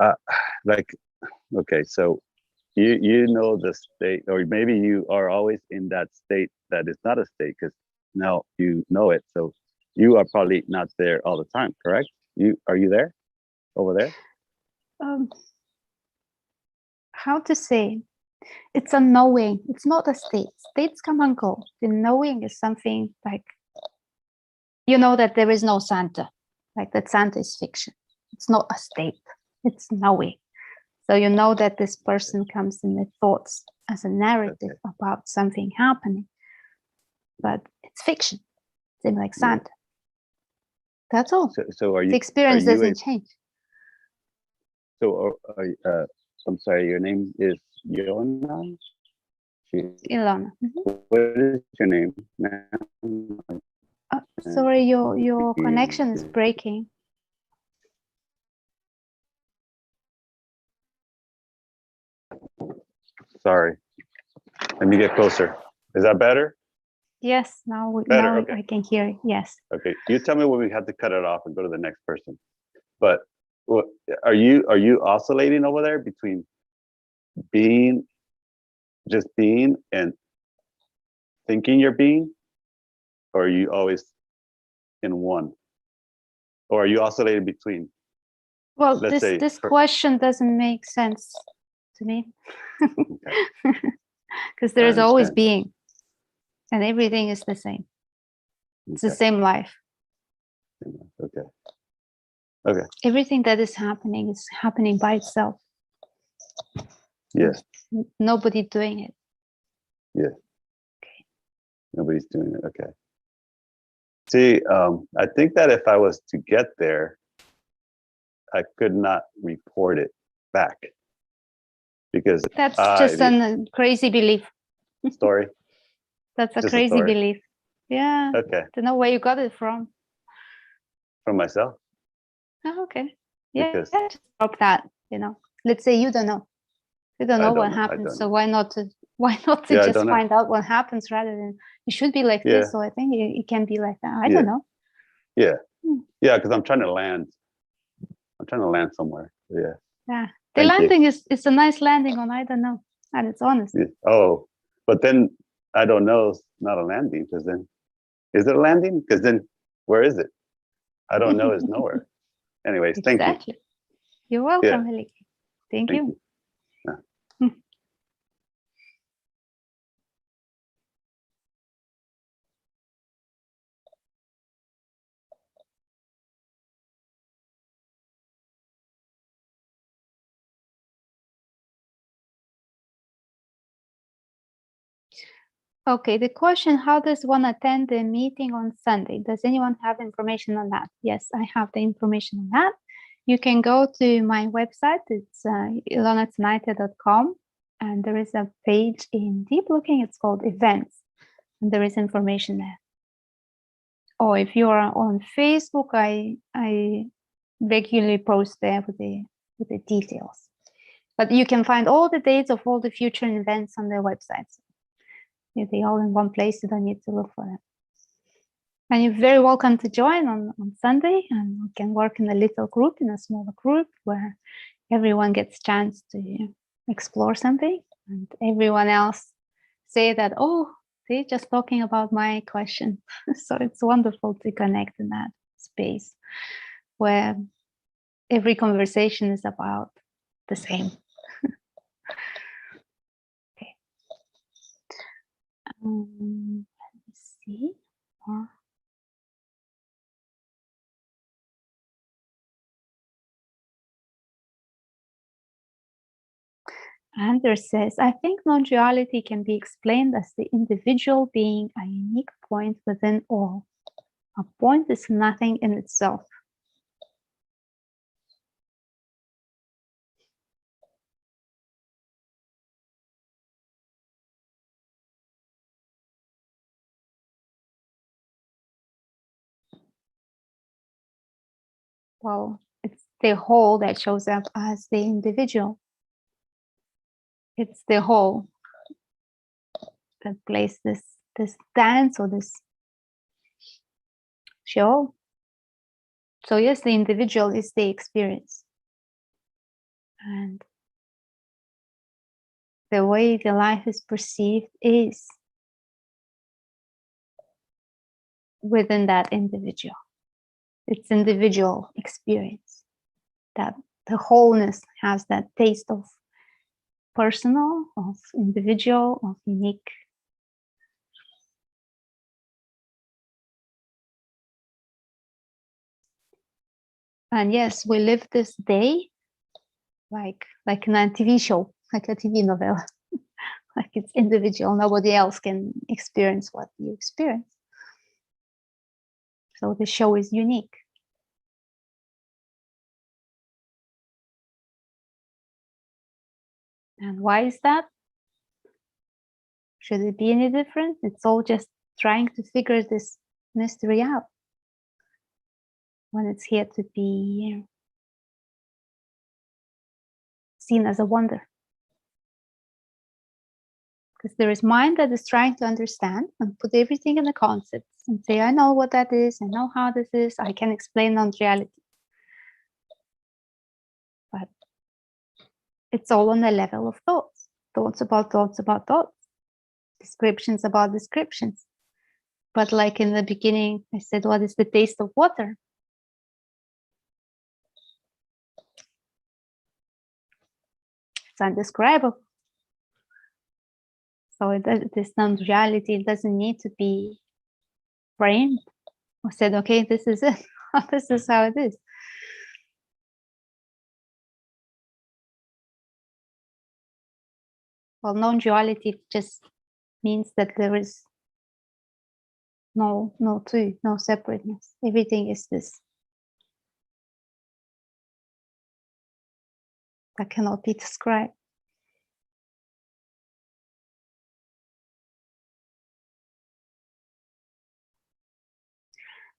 okay, so you know the state, or maybe you are always in that state that is not a state because now you know it. So you are probably not there all the time, correct? Are you there? Over there? How to say? It's a knowing. It's not a state. States come and go. The knowing is something like, you know that there is no Santa, like that Santa is fiction. It's not a state. It's knowing. So you know that this person comes in the thoughts as a narrative about something happening, but it's fiction. Same like Santa. That's all. So are you? The experience doesn't change. So I'm sorry. Your name is Ilona. Ilona. What is your name, ma'am? Sorry, your connection is breaking. Sorry. Let me get closer. Is that better? Yes, now Better, now okay. I can hear you. Yes. Okay, you tell me when we have to cut it off and go to the next person. But what, are you oscillating over there between being, just being, and thinking you're being, or are you always in one, or are you oscillating between? Well, Let's say this question doesn't make sense to me, because there I is always understand. being, and everything is the same. It's the Okay. same life. Okay. Okay. Everything that is happening by itself. Yes. Nobody doing it. Yes. Okay. Nobody's doing it. Okay. See, I think that if I was to get there, I could not report it back because That's just a crazy belief. Story. That's a Just crazy story. belief. Yeah. Okay. Don't know where you got it from. From myself. Oh, okay. Yeah. Because Just drop that. Let's say you don't know. You don't know what happens. So why not to Yeah, just find out what happens rather than it should be like this. So I think it can be like that. I don't know. Yeah. Yeah, because I'm trying to land. I'm trying to land somewhere. Yeah. Yeah. The landing is a nice landing on I don't know. And it's honest. Yeah. Oh, but then I don't know it's not a landing because then is it a landing? Because then where is it? I don't know is nowhere. Anyways, thank you. Exactly. You're welcome, Helike. Thank you. Yeah. Okay, the question, how does one attend the meeting on Sunday? Does anyone have information on that? Yes, I have the information on that. You can go to my website. It's ilonaciunaite.com, and there is a page in Deep Looking. It's called Events, and there is information there. Or if you are on Facebook, I regularly post there with the details. But you can find all the dates of all the future events on their websites. They're all in one place. You don't need to look for them. And you're very welcome to join on Sunday, and we can work in a little group, in a smaller group, where everyone gets a chance to explore something, and everyone else say that, oh, they're just talking about my question. So it's wonderful to connect in that space where every conversation is about the same. Okay. Let me see. Anders says, I think non-duality can be explained as the individual being a unique point within all. A point is nothing in itself. Well, it's the whole that shows up as the individual. It's the whole that plays this dance or this show. So yes, the individual is the experience. And the way the life is perceived is within that individual. It's individual experience. That the wholeness has that taste of personal, of individual, of unique. And yes, we live this day like in a TV show, like a TV novella. Like it's individual. Nobody else can experience what you experience. So the show is unique. And why is that? Should it be any different? It's all just trying to figure this mystery out when it's here to be seen as a wonder. Because there is mind that is trying to understand and put everything in the concepts and say, I know what that is, I know how this is, I can explain non-reality. But it's all on the level of thoughts. Thoughts about thoughts about thoughts. Descriptions about descriptions. But like in the beginning, I said, what is the taste of water? It's undescribable. So this non-reality, it doesn't need to be framed or said, okay, this is it. This is how it is. Well, non-duality just means that there is no two, no separateness. Everything is this. That cannot be described.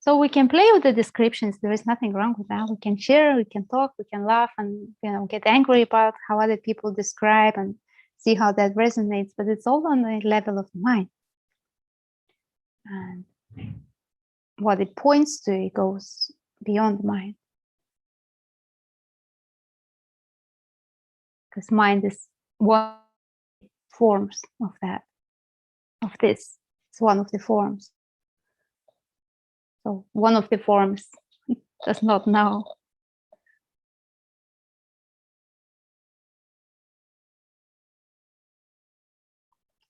So we can play with the descriptions. There is nothing wrong with that. We can share, we can talk, we can laugh, and get angry about how other people describe and see how that resonates. But it's all on the level of the mind. And what it points to, it goes beyond the mind. Because mind is one forms of that, of this. It's one of the forms. So one of the forms does not know.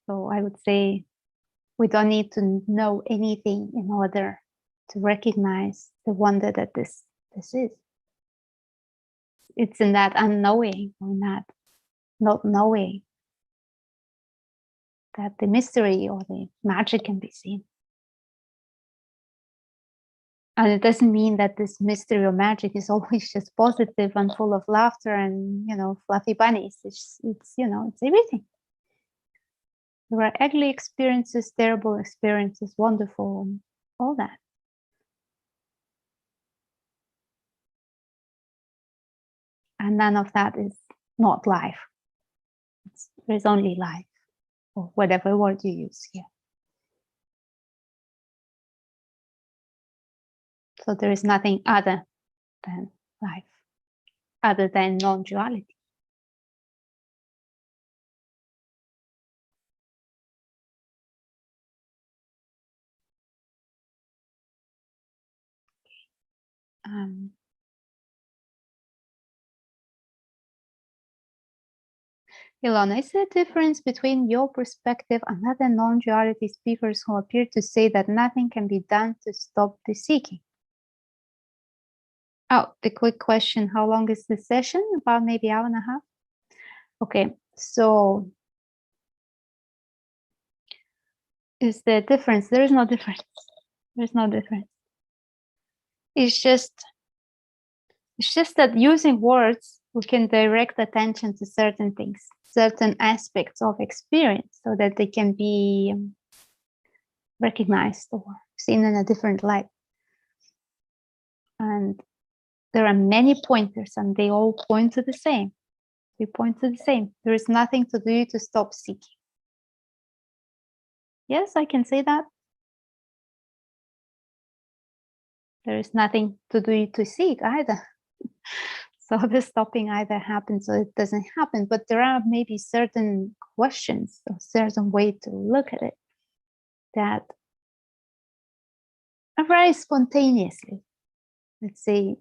So I would say we don't need to know anything in order to recognize the wonder that this is. It's in that unknowing, or that not knowing, that the mystery or the magic can be seen. And it doesn't mean that this mystery or magic is always just positive and full of laughter and, fluffy bunnies. It's everything. There are ugly experiences, terrible experiences, wonderful, and all that. And none of that is not life. There's only life, or whatever word you use here. So there is nothing other than life, other than non-duality. Ilona, is there a difference between your perspective and other non-duality speakers who appear to say that nothing can be done to stop the seeking? Oh, the quick question, how long is this session? About maybe hour and a half? Okay, so is there a difference? There is no difference. There's no difference. It's just that using words, we can direct attention to certain things, certain aspects of experience, so that they can be recognized or seen in a different light. And there are many pointers, and they all point to the same. They point to the same. There is nothing to do to stop seeking. Yes, I can say that. There is nothing to do to seek either. So the stopping either happens or it doesn't happen. But there are maybe certain questions or certain way to look at it that arise spontaneously. Let's say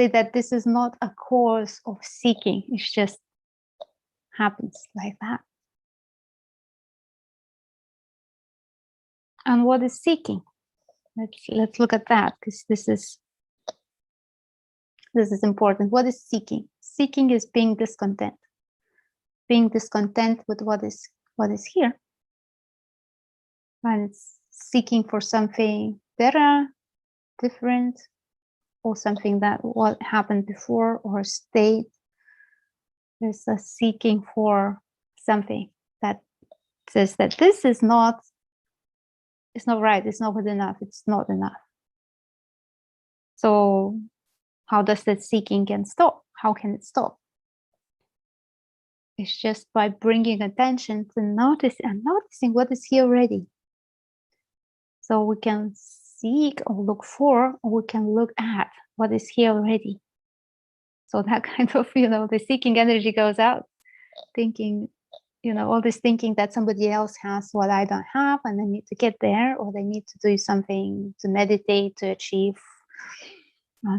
that this is not a cause of seeking. It just happens like that. And what is seeking? Let's look at that, because this is important. What is seeking? Seeking is being discontent. Being discontent with what is here. And it's seeking for something better, different, or something that what happened before, or state. There's a seeking for something that says that this is not, it's not right, it's not good enough, it's not enough. So how does that seeking can stop? How can it stop? It's just by bringing attention to noticing what is here already. So we can seek or look for, or we can look at what is here already. So that kind of, the seeking energy goes out, thinking, all this thinking that somebody else has what I don't have, and they need to get there, or they need to do something to meditate, to achieve,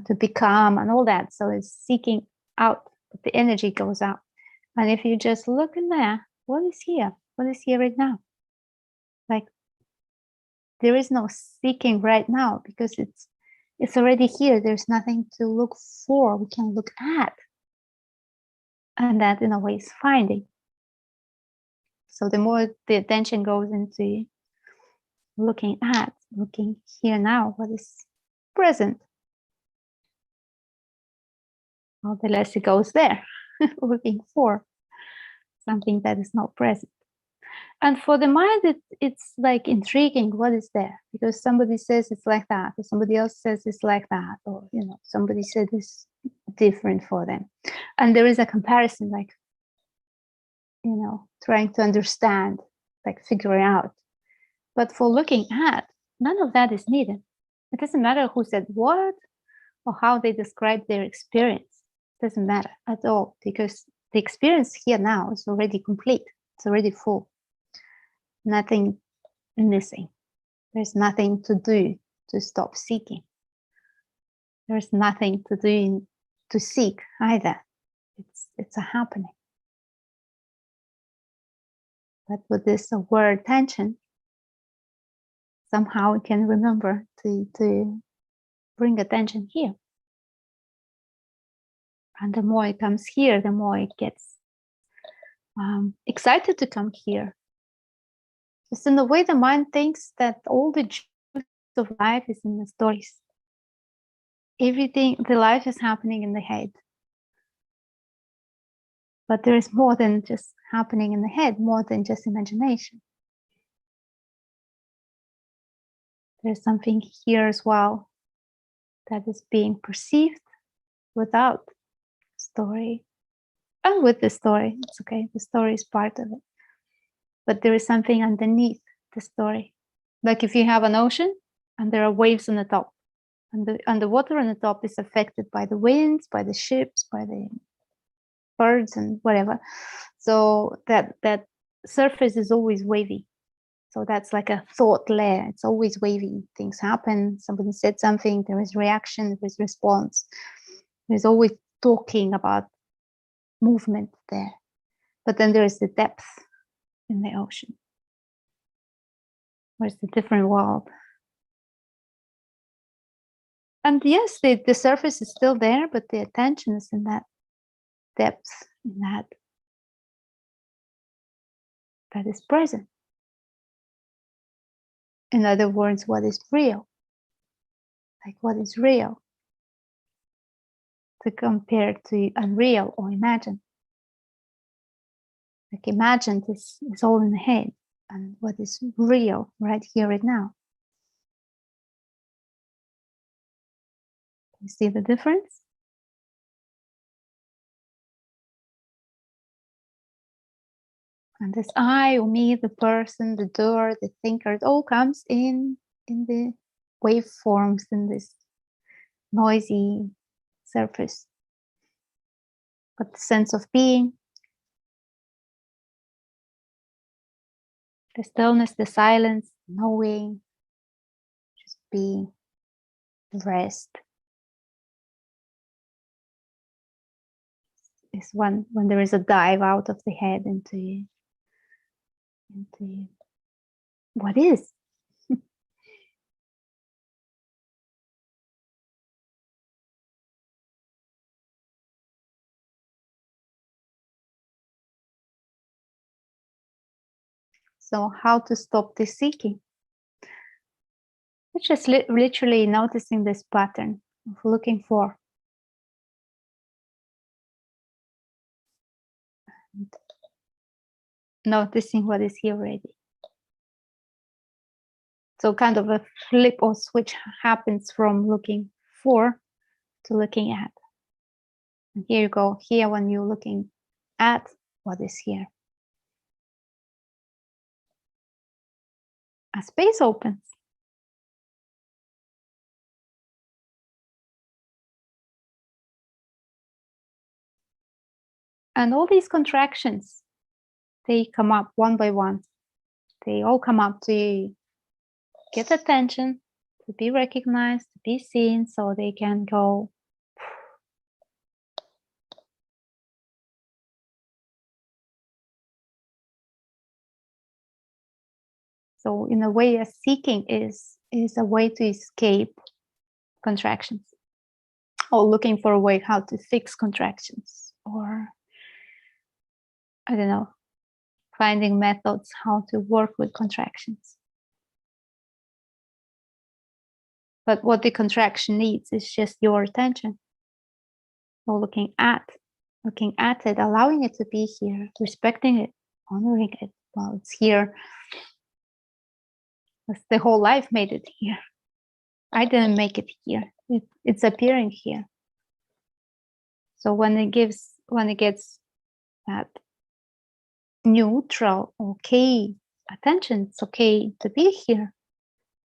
to become, and all that. So it's seeking out, but the energy goes out. And if you just look in there, what is here? What is here right now? Like, there is no seeking right now, because it's already here. There's nothing to look for. We can look at. And that, in a way, is finding. So the more the attention goes into looking at, looking here now, what is present, well, the less it goes there, looking for something that is not present. And for the mind, it's like intriguing what is there, because somebody says it's like that, or somebody else says it's like that, or somebody said it's different for them, and there is a comparison, like trying to understand, like figuring out. But for looking at, none of that is needed. It doesn't matter who said what or how they describe their experience. It doesn't matter at all, because the experience here now is already complete. It's already full. Nothing missing. There's nothing to do to stop seeking. There's nothing to do to seek either. It's a happening. But with this aware attention, somehow we can remember to bring attention here. And the more it comes here, the more it gets excited to come here. Just in the way the mind thinks that all the juice of life is in the stories. Everything, the life is happening in the head. But there is more than just happening in the head, more than just imagination. There's something here as well that is being perceived without story. And with the story, it's okay. The story is part of it. But there is something underneath the story. Like if you have an ocean and there are waves on the top, and the water on the top is affected by the winds, by the ships, by the birds and whatever. So that surface is always wavy. So that's like a thought layer. It's always wavy. Things happen. Somebody said something. There is reaction. There is response. There's always talking about movement there. But then there is the depth in the ocean. Where's the different world? And yes, the surface is still there, but the attention is in that depth, in that is present. In other words, what is real? Like what is real? To compare to unreal or imagined. Like imagined is all in the head, and what is real right here, right now. You see the difference? And this I or me, the person, the doer, the thinker, it all comes in the waveforms, in this noisy surface. But the sense of being, the stillness, the silence, knowing, just being, rest, is when there is a dive out of the head into what is. So how to stop this seeking? It's just literally noticing this pattern of looking for. And noticing what is here already. So kind of a flip or switch happens from looking for to looking at. And here you go. Here when you're looking at, what is here. A space opens. And all these contractions, they come up one by one. They all come up to get attention, to be recognized, to be seen, so they can go. So in a way, a seeking is a way to escape contractions, or looking for a way how to fix contractions, or I don't know, finding methods how to work with contractions. But what the contraction needs is just your attention. So looking at it, allowing it to be here, respecting it, honoring it while it's here. The whole life made it here. I didn't make it here. It's appearing here. So when it gets that neutral, okay attention, it's okay to be here.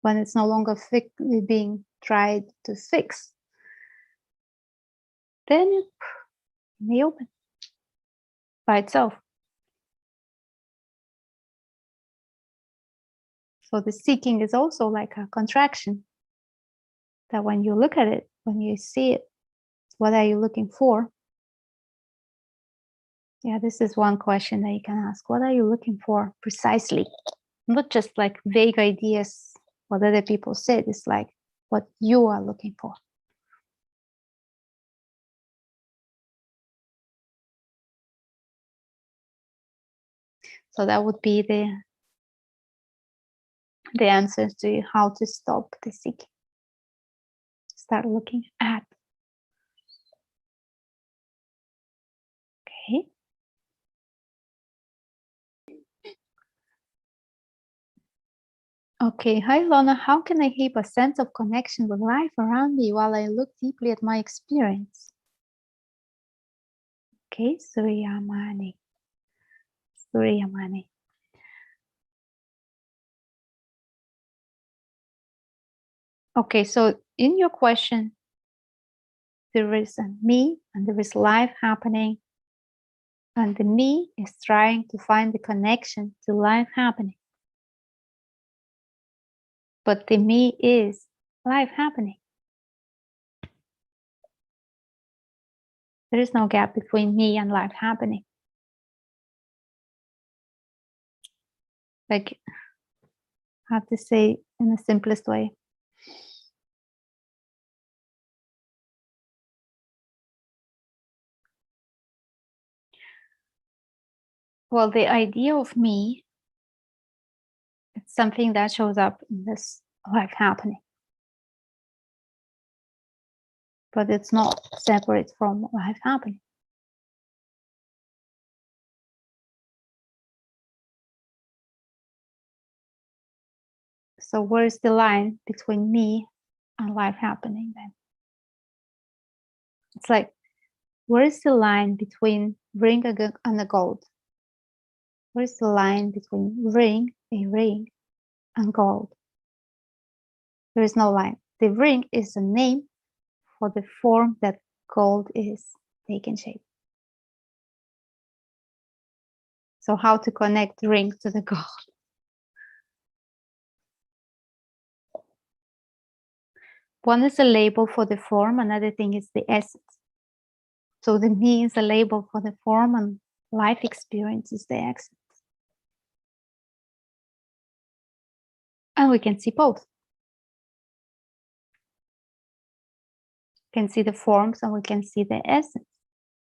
When it's no longer being tried to fix, then it may open by itself. So the seeking is also like a contraction, that when you look at it, when you see it, what are you looking for? Yeah, this is one question that you can ask. What are you looking for precisely? Not just like vague ideas, what other people said. It's like what you are looking for. So that would be the answer to how to stop the seeking. Start looking at. Okay. Okay, hi Ilona, how can I keep a sense of connection with life around me while I look deeply at my experience? Okay, Suryamani. Okay, so in your question, there is a me and there is life happening. And the me is trying to find the connection to life happening. But the me is life happening. There is no gap between me and life happening. Like, I have to say in the simplest way. Well, the idea of me, it's something that shows up in this life happening. But it's not separate from life happening. So where is the line between me and life happening then? It's like, where is the line between ring and a gold? Where is the line between a ring, and gold? There is no line. The ring is a name for the form that gold is taking shape. So how to connect ring to the gold? One is a label for the form, another thing is the essence. So the me is a label for the form and life experience is the essence. And we can see both. We can see the forms and we can see the essence.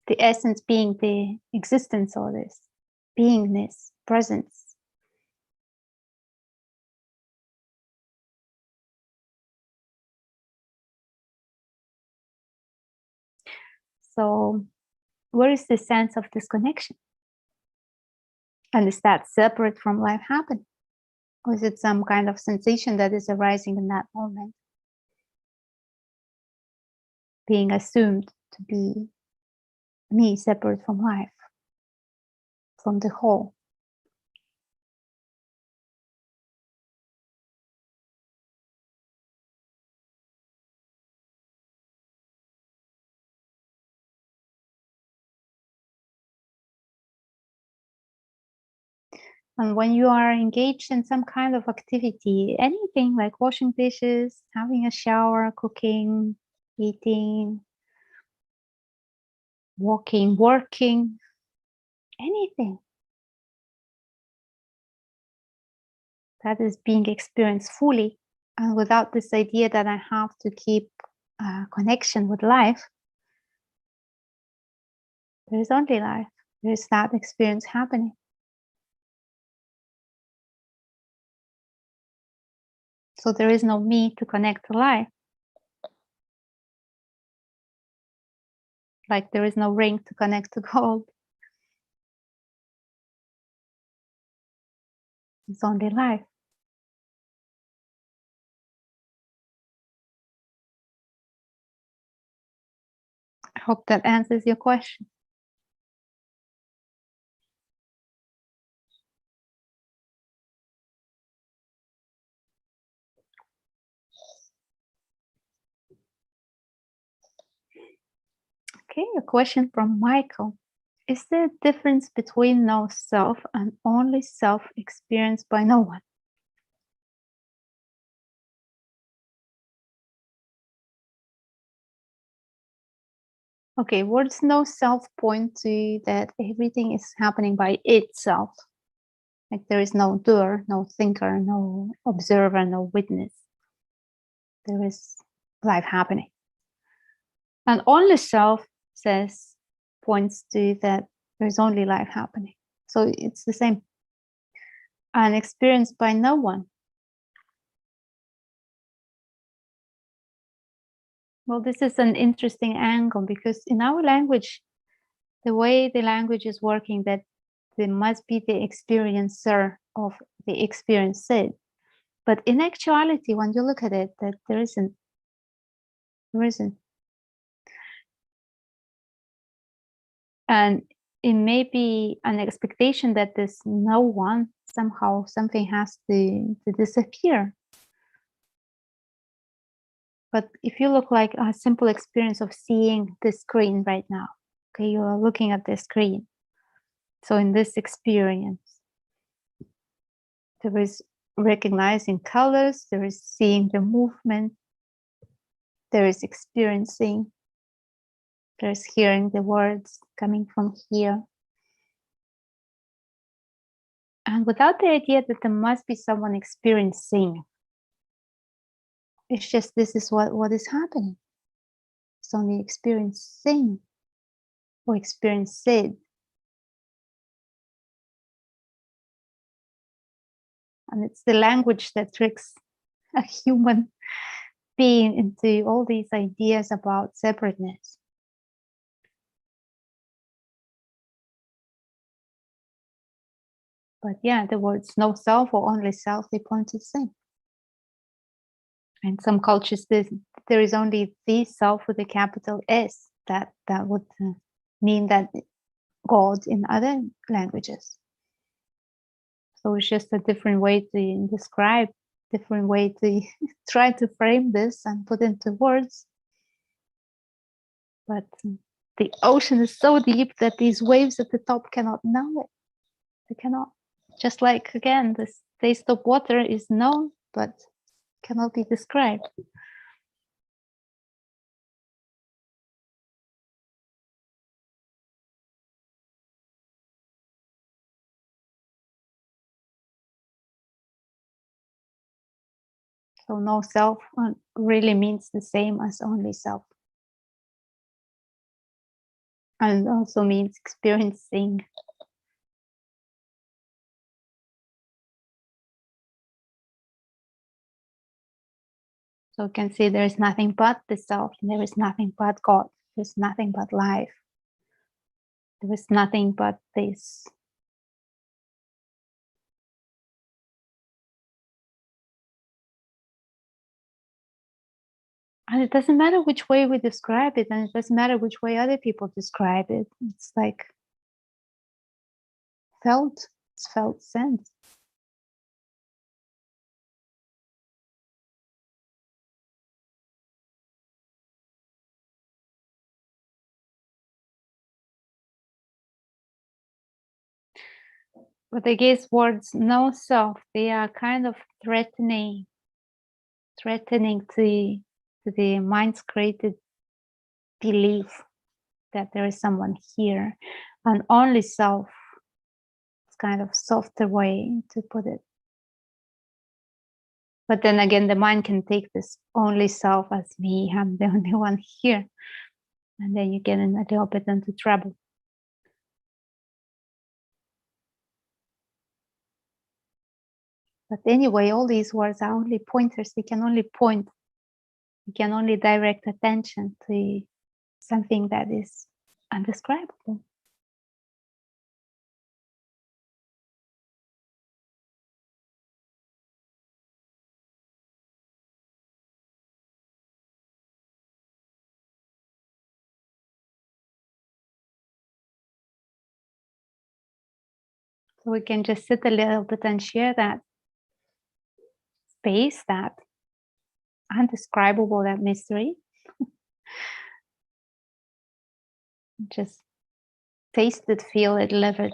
The essence being the existence or this beingness, presence. So where is the sense of disconnection? And is that separate from life happening? Or is it some kind of sensation that is arising in that moment, being assumed to be me separate from life? from the whole. And when you are engaged in some kind of activity, anything like washing dishes, having a shower, cooking, eating, walking, working, anything that is being experienced fully and without this idea that I have to keep a connection with life, there is only life. There is that experience happening. So there is no me to connect to life. Like there is no ring to connect to gold. It's only life. I hope that answers your question. Okay, a question from Michael. Is there a difference between no self and only self experienced by no one? Okay, words no self point to that everything is happening by itself. Like there is no doer, no thinker, no observer, no witness. There is life happening. And only self says, points to that there's only life happening. So it's the same. And experienced by no one. Well, this is an interesting angle because in our language, the way the language is working, that there must be the experiencer of the experienced. But in actuality, when you look at it, that there isn't. And it may be an expectation that there's no one, somehow something has to disappear. But if you look like a simple experience of seeing the screen right now, okay, you are looking at the screen. So in this experience, there is recognizing colors, there is seeing the movement, there is experiencing, there's hearing the words coming from here. And without the idea that there must be someone experiencing, it's just this is what is happening. It's only experiencing or experienced. And it's the language that tricks a human being into all these ideas about separateness. But yeah, the words no self or only self, they point to the same. In some cultures, there is only the self with a capital S. That would mean that God in other languages. So it's just a different way to describe, different way to try to frame this and put into words. But the ocean is so deep that these waves at the top cannot know it. They cannot. Just like, again, the taste of water is known, but cannot be described. So no self really means the same as only self. And also means experiencing. So you can see there is nothing but the self, and there is nothing but God. There's nothing but life. There is nothing but this. And it doesn't matter which way we describe it, and it doesn't matter which way other people describe it. It's like felt sense. But I guess words no self, they are kind of threatening to the mind's created belief that there is someone here, and only self. It's kind of softer way to put it. But then again, the mind can take this only self as me, I'm the only one here. And then you get in a little bit into trouble. But anyway, all these words are only pointers. They can only point. You can only direct attention to something that is undescribable. So we can just sit a little bit and share that space, that undescribable, that mystery. Just taste it, feel it, live it.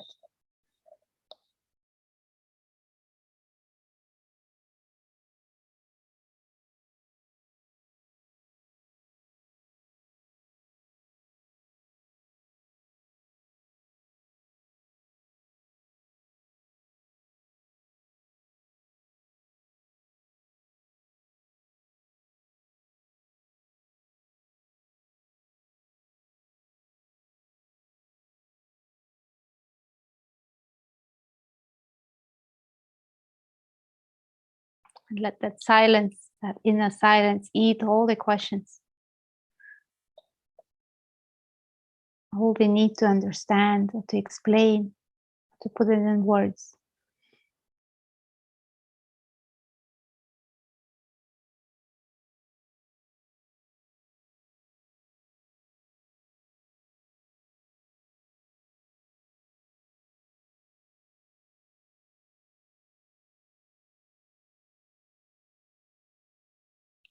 And let that silence, that inner silence, eat all the questions. All the need to understand, or to explain, to put it in words.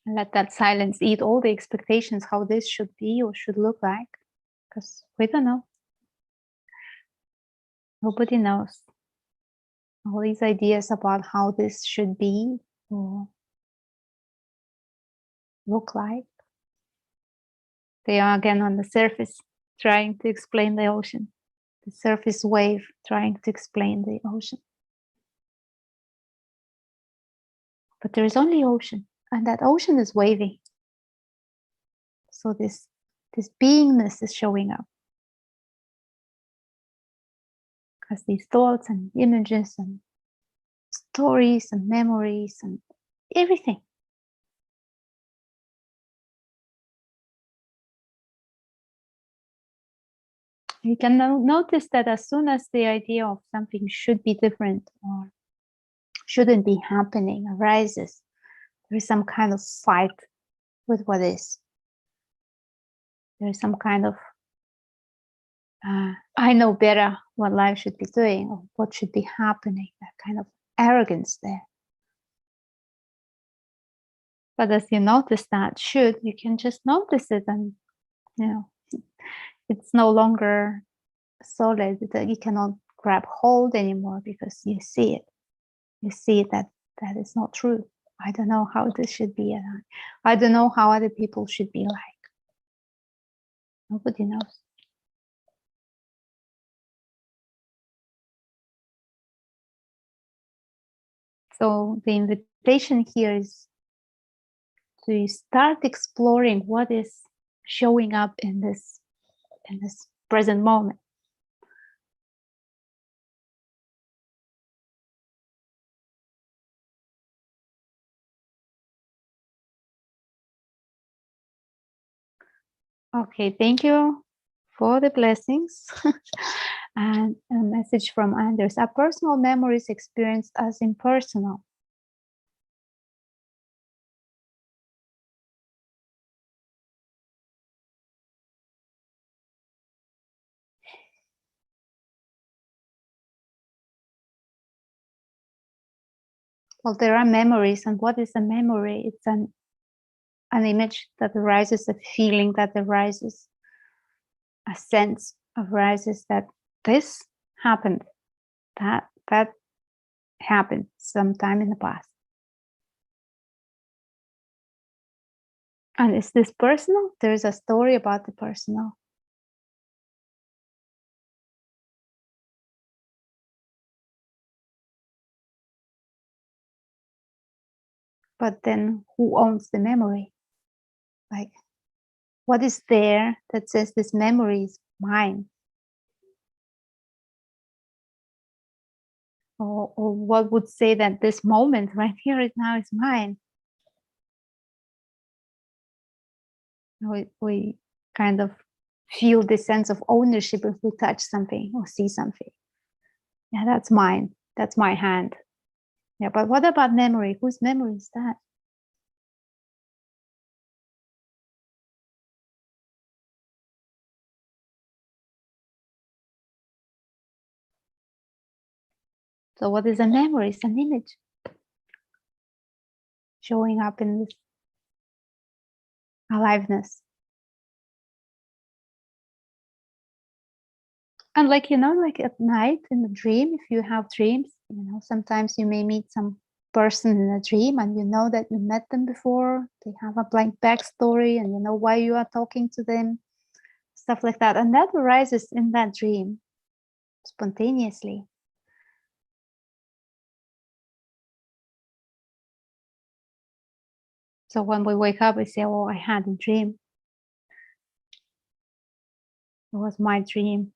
And let that silence eat all the expectations, how this should be or should look like. Because we don't know. Nobody knows. All these ideas about how this should be or look like, they are again on the surface, trying to explain the ocean. The surface wave trying to explain the ocean. But there is only ocean, and that ocean is waving. So this beingness is showing up. Because these thoughts and images and stories and memories and everything. You can notice that as soon as the idea of something should be different or shouldn't be happening arises, there is some kind of fight with what is. There is some kind of, I know better what life should be doing or what should be happening, that kind of arrogance there. But as you notice that should, you can just notice it, and it's no longer solid, that you cannot grab hold anymore because you see it. You see that is not true. I don't know how this should be. I don't know how other people should be like. Nobody knows. So the invitation here is to start exploring what is showing up in this present moment. Okay, thank you for the blessings. And a message from Anders. Our personal memories experienced as impersonal. Well, there are memories, and what is a memory? It's an image that arises, a feeling that arises, a sense arises that this happened, that happened sometime in the past. And is this personal? There is a story about the personal. But then who owns the memory? Like, what is there that says this memory is mine? Or what would say that this moment right here, right now is mine? We kind of feel the sense of ownership if we touch something or see something. Yeah, that's mine. That's my hand. Yeah, but what about memory? Whose memory is that? So what is a memory? It's an image showing up in this aliveness. And like, like at night in a dream, if you have dreams, sometimes you may meet some person in a dream and you know that you met them before. They have a blank backstory and you know why you are talking to them, stuff like that. And that arises in that dream spontaneously. So when we wake up, we say, oh, I had a dream. It was my dream.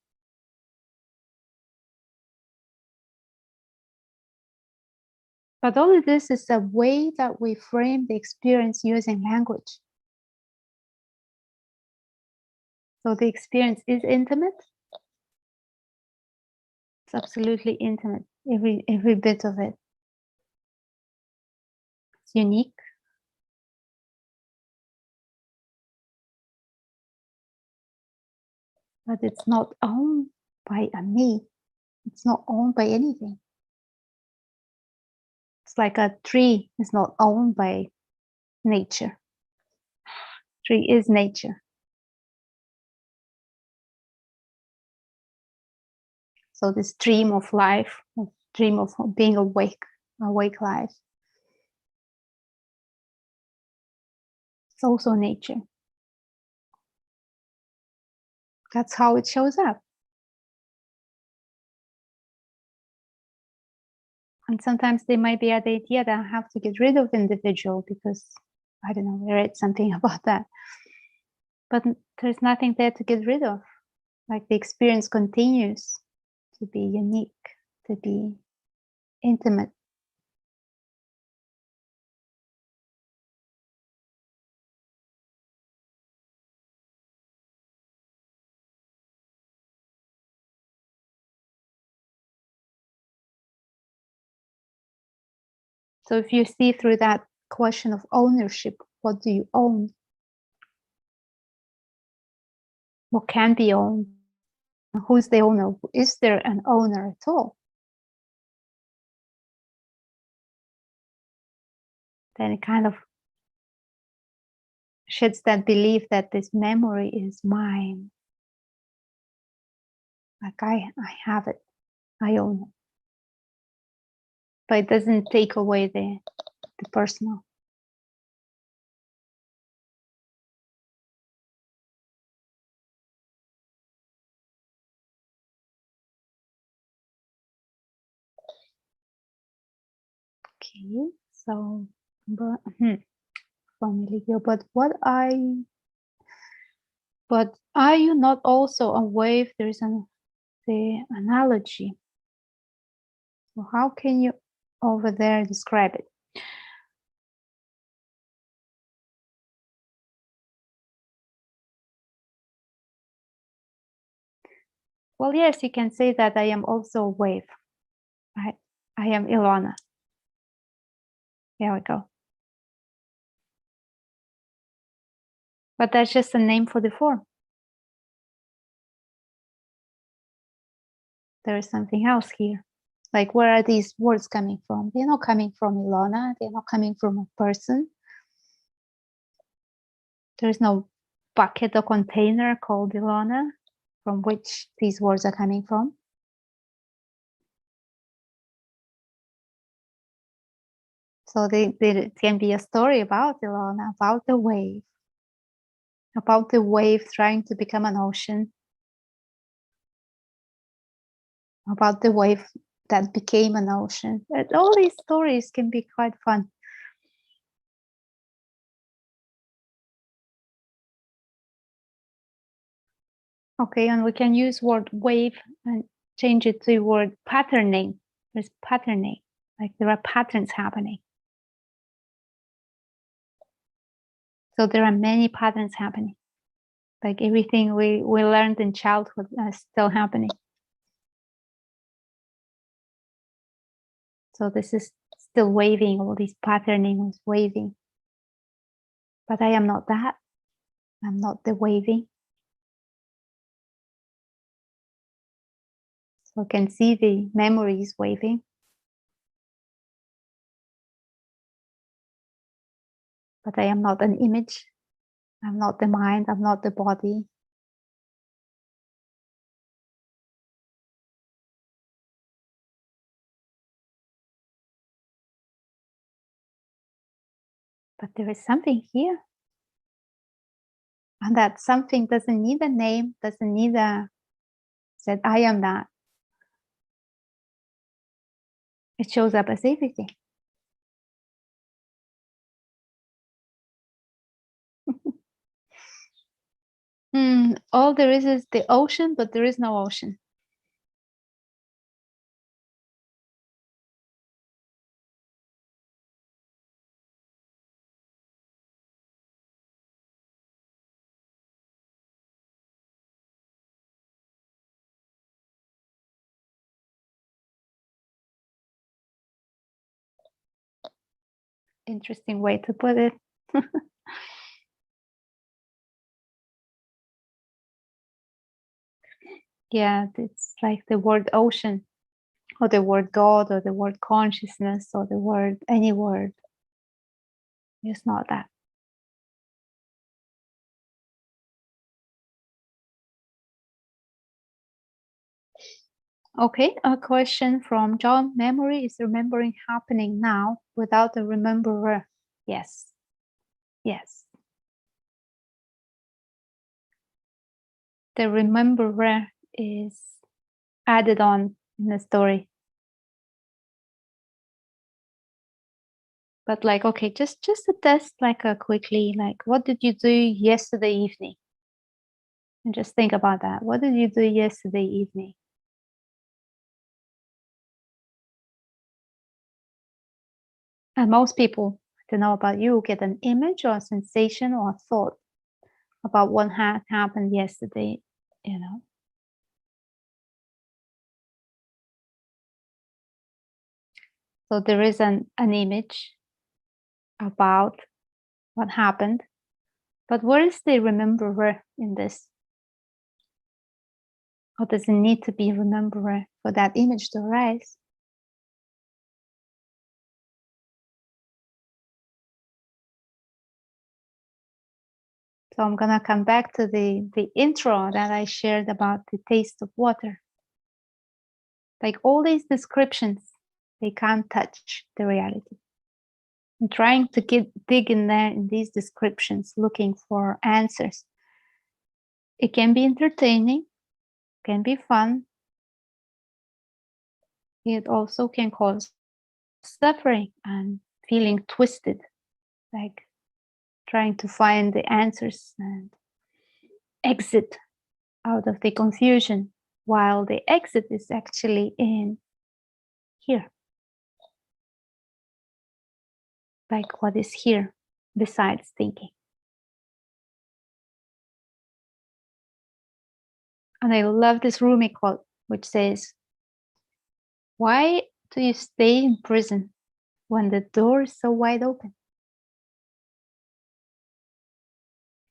But all of this is a way that we frame the experience using language. So the experience is intimate. It's absolutely intimate, every bit of it. It's unique. But it's not owned by a me. It's not owned by anything. It's like a tree is not owned by nature. Tree is nature. So this dream of life, dream of being awake life, it's also nature. That's how it shows up. And sometimes they might be at the idea that I have to get rid of individual because, I don't know, I read something about that. But there's nothing there to get rid of. Like the experience continues to be unique, to be intimate. So if you see through that question of ownership, what do you own? What can be owned? Who's the owner? Is there an owner at all? Then it kind of sheds that belief that this memory is mine. Like I have it, I own it. But it doesn't take away the personal. Okay, so but but are you not also a wave? There is the analogy. So how can you over there describe it? Well, yes, you can say that I am also a wave. I am Ilona. There we go. But that's just a name for the form. There is something else here. Like, where are these words coming from? They're not coming from Ilona. They're not coming from a person. There's no bucket or container called Ilona from which these words are coming from. So there can be a story about Ilona, about the wave trying to become an ocean, about the wave that became an ocean. And all these stories can be quite fun. Okay, and we can use word wave and change it to word patterning. There's patterning, like there are patterns happening. So there are many patterns happening. Like everything we learned in childhood is still happening. So this is still waving, all this patterning is waving. But I am not that. I'm not the waving. So I can see the memories waving. But I am not an image. I'm not the mind. I'm not the body. But there is something here. And that something doesn't need a name, doesn't need a, said, I am that. It shows up as everything. All there is the ocean, but there is no ocean. Interesting way to put it. Yeah, it's like the word ocean, or the word God, or the word consciousness, or the word, any word. It's not that. Okay, a question from John. Memory is remembering happening now without a rememberer. Yes. Yes. The rememberer is added on in the story. But like, okay, just a test, like quickly, like, what did you do yesterday evening? And just think about that. What did you do yesterday evening? And most people, I don't know about you, get an image or a sensation or a thought about what had happened yesterday, you know. So there is an image about what happened, but where is the rememberer in this? Or does it need to be a rememberer for that image to arise? So I'm gonna come back to the intro that I shared about the taste of water. Like all these descriptions, they can't touch the reality. I'm trying to dig in there in these descriptions, looking for answers. It can be entertaining, can be fun. It also can cause suffering and feeling twisted, like trying to find the answers and exit out of the confusion, while the exit is actually in here. Like what is here besides thinking. And I love this Rumi quote, which says, why do you stay in prison when the door is so wide open?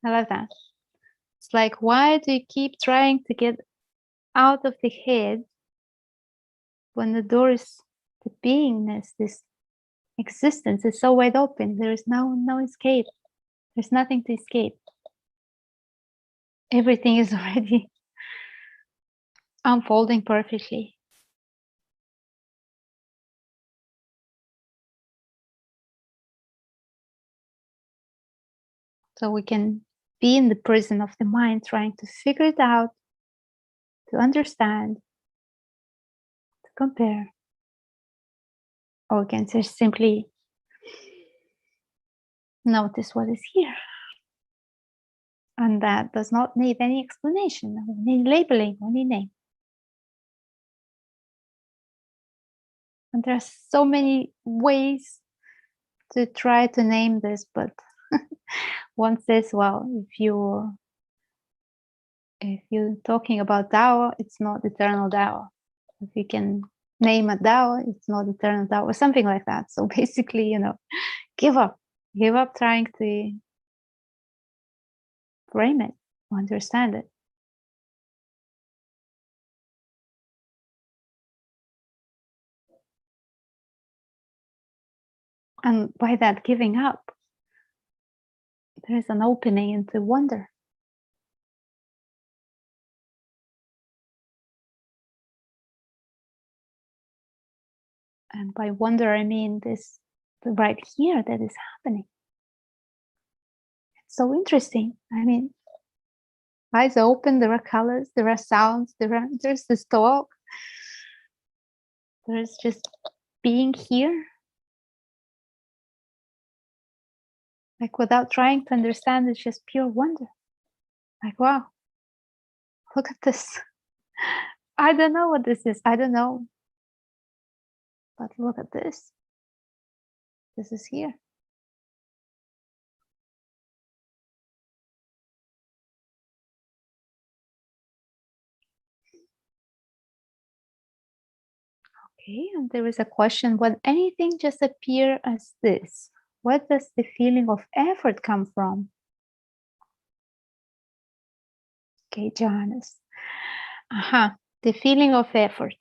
I love that. It's like, why do you keep trying to get out of the head when the door is the beingness, this existence is so wide open, there is no escape. There's nothing to escape. Everything is already unfolding perfectly. So we can be in the prison of the mind, trying to figure it out, to understand, to compare. Or we can just simply notice what is here. And that does not need any explanation, any labeling, any name. And there are so many ways to try to name this, but one says, well, if you're talking about Tao, it's not eternal Tao. If you can name a Tao, it's not eternal Tao, or something like that. So basically, give up trying to frame it, understand it. And by that giving up, there is an opening into wonder. And by wonder, I mean this right here that is happening. It's so interesting. I mean, eyes open, there are colors, there are sounds, there's this talk. There's just being here. Like without trying to understand, it's just pure wonder. Like, wow, look at this. I don't know what this is. I don't know. But look at this. This is here. Okay, and there is a question, when anything just appear as this, what does the feeling of effort come from? Okay, Johannes. The feeling of effort.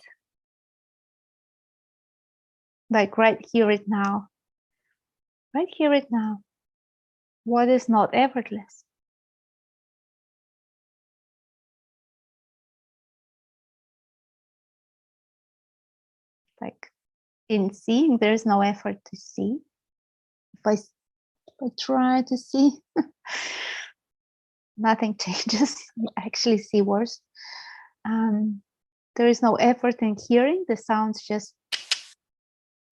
Like right here, right now. Right here, right now. What is not effortless? Like in seeing, there is no effort to see. If I try to see, nothing changes. I actually see worse. There is no effort in hearing. The sounds just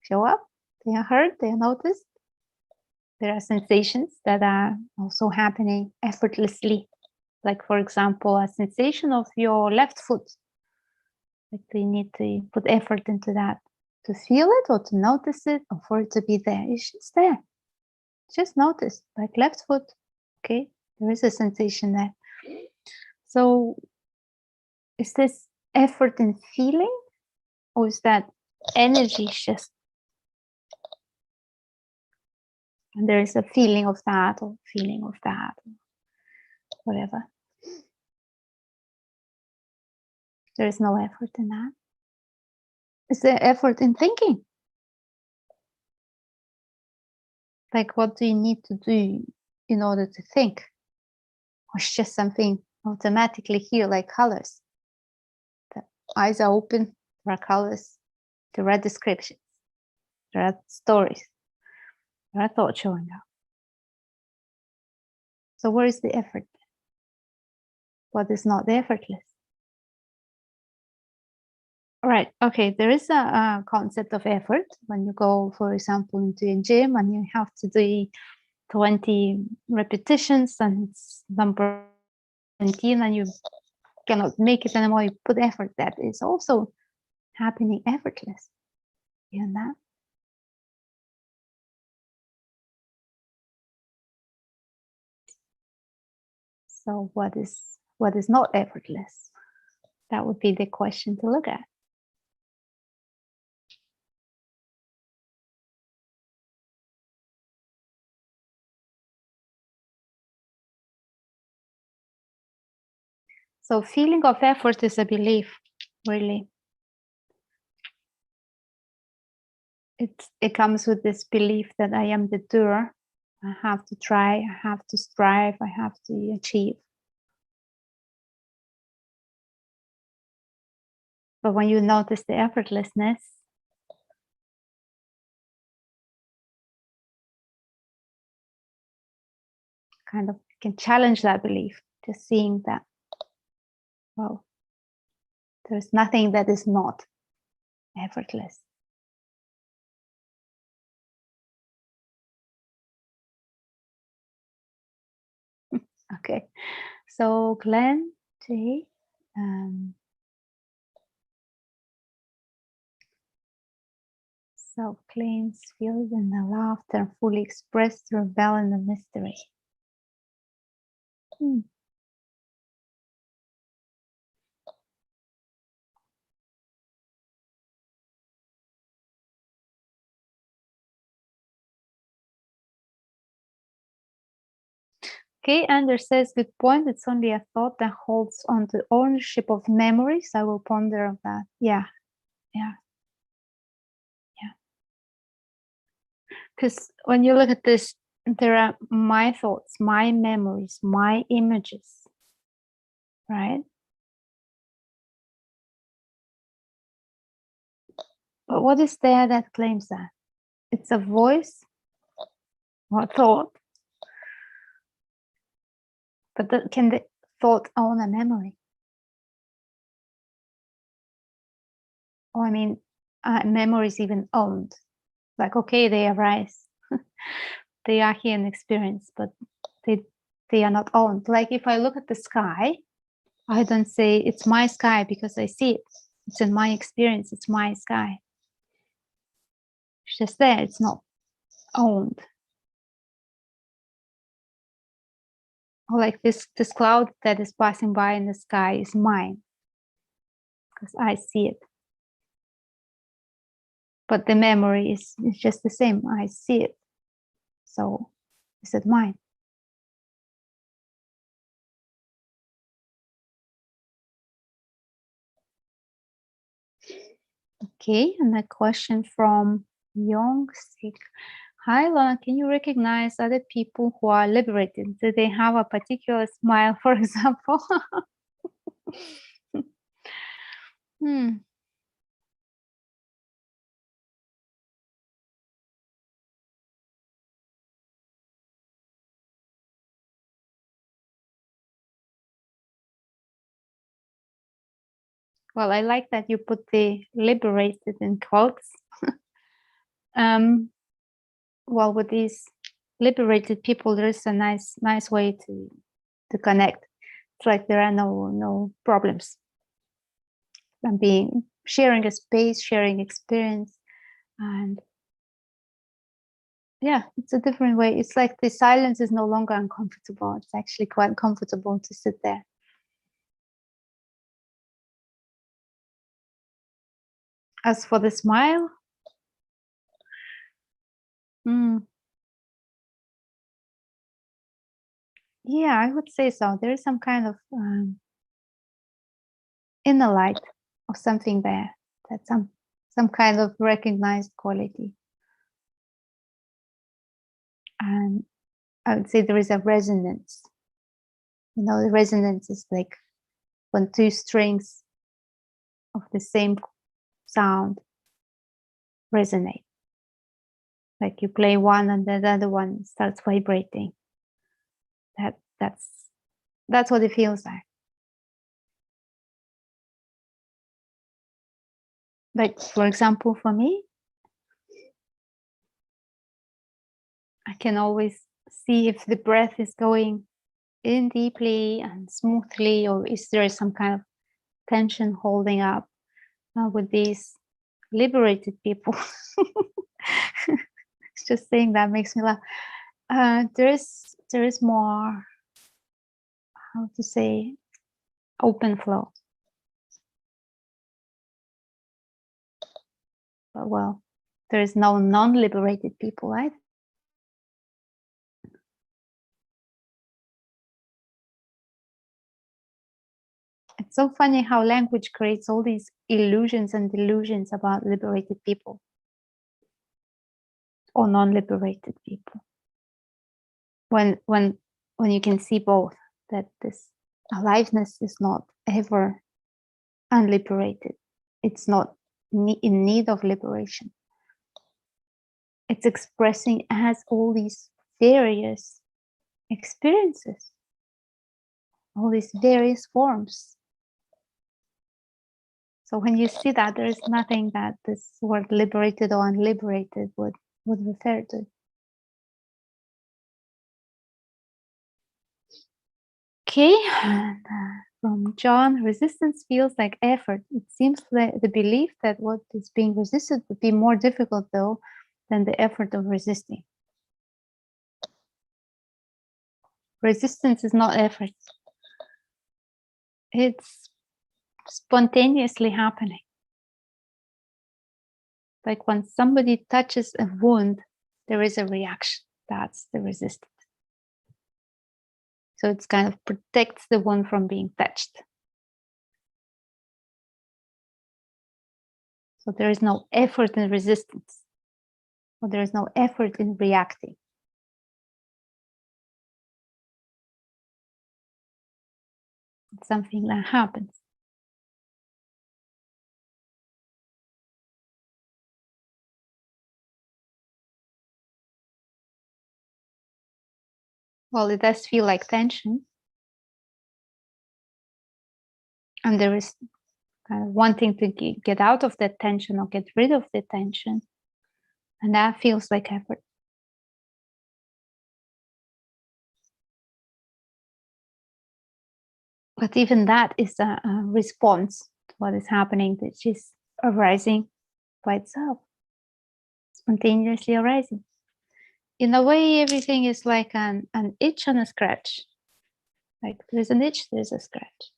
show up. They are heard. They are noticed. There are sensations that are also happening effortlessly. Like, for example, a sensation of your left foot. Like you need to put effort into that, to feel it or to notice it or for it to be there. It's just there. Just notice, like left foot. Okay, there is a sensation there. So is this effort in feeling, or is that energy just, and there is a feeling of that or feeling of that, or whatever. There is no effort in that. Is there effort in thinking? Like, what do you need to do in order to think? Or it's just something automatically here, like colors. The eyes are open, there are colors, there are descriptions, there are stories, there are thoughts showing up. So where is the effort? What is not effortless? All right, okay, there is a concept of effort when you go, for example, into a gym and you have to do 20 repetitions and it's number 17 and you cannot make it anymore, you put effort. That is also happening effortless. You know that? So what is not effortless? That would be the question to look at. So feeling of effort is a belief, really. it comes with this belief that I am the doer. I have to try, I have to strive, I have to achieve. But when you notice the effortlessness, kind of can challenge that belief, just seeing that, well, there's nothing that is not effortless. Okay, so Glenn J. Self-claims, feels in the laughter, fully expressed, rebel in the mystery. Okay, Anders says, good point. It's only a thought that holds on to ownership of memories. I will ponder on that. Yeah. Because when you look at this, there are my thoughts, my memories, my images, right? But what is there that claims that? It's a voice or thought. But can the thought own a memory? Or I mean, memories even owned. Like, okay, they arise. They are here in experience, but they are not owned. Like if I look at the sky, I don't say it's my sky because I see it. It's in my experience, it's my sky. It's just there, it's not owned. Or like this cloud that is passing by in the sky is mine because I see it. But the memory is just the same. I see it. So is it mine? Okay, and a question from Young Sik. Hi, Ilona, can you recognize other people who are liberated? Do they have a particular smile, for example? Well, I like that you put the liberated in quotes. Well, with these liberated people, there is a nice way to connect. It's like there are no problems. And sharing a space, sharing experience, and yeah, it's a different way. It's like the silence is no longer uncomfortable. It's actually quite comfortable to sit there. As for the smile, yeah, I would say so. There is some kind of inner light of something there. That's some kind of recognized quality. And I would say there is a resonance. You know, the resonance is like when two strings of the same sound resonate. Like you play one and the other one starts vibrating. That's what it feels like. Like, for example, for me, I can always see if the breath is going in deeply and smoothly, or is there some kind of tension holding up with these liberated people. It's just saying that makes me laugh. There is more, how to say, open flow. But well, there is no non-liberated people, right? It's so funny how language creates all these illusions and delusions about liberated people. or non-liberated people. When you can see both, that this aliveness is not ever unliberated. It's not in need of liberation. It's expressing as all these various experiences, all these various forms. So when you see that, there is nothing that this word liberated or unliberated would refer to. Okay, and, from John, resistance feels like effort. It seems the belief that what is being resisted would be more difficult, though, than the effort of resisting. Resistance is not effort. It's spontaneously happening. Like when somebody touches a wound, there is a reaction. That's the resistance. So it's kind of protects the wound from being touched. So there is no effort in resistance, or there is no effort in reacting. It's something that happens. Well, it does feel like tension. And there is kind of wanting to get out of that tension or get rid of the tension. And that feels like effort. But even that is a response to what is happening, which is arising by itself, spontaneously arising. In a way, everything is like an itch and a scratch. Like there's an itch, there's a scratch.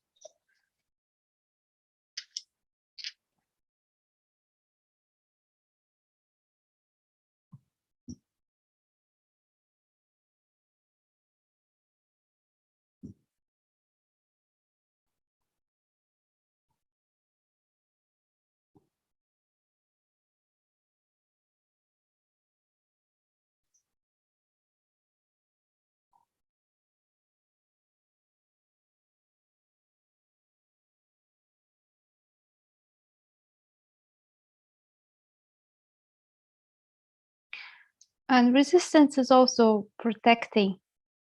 And resistance is also protecting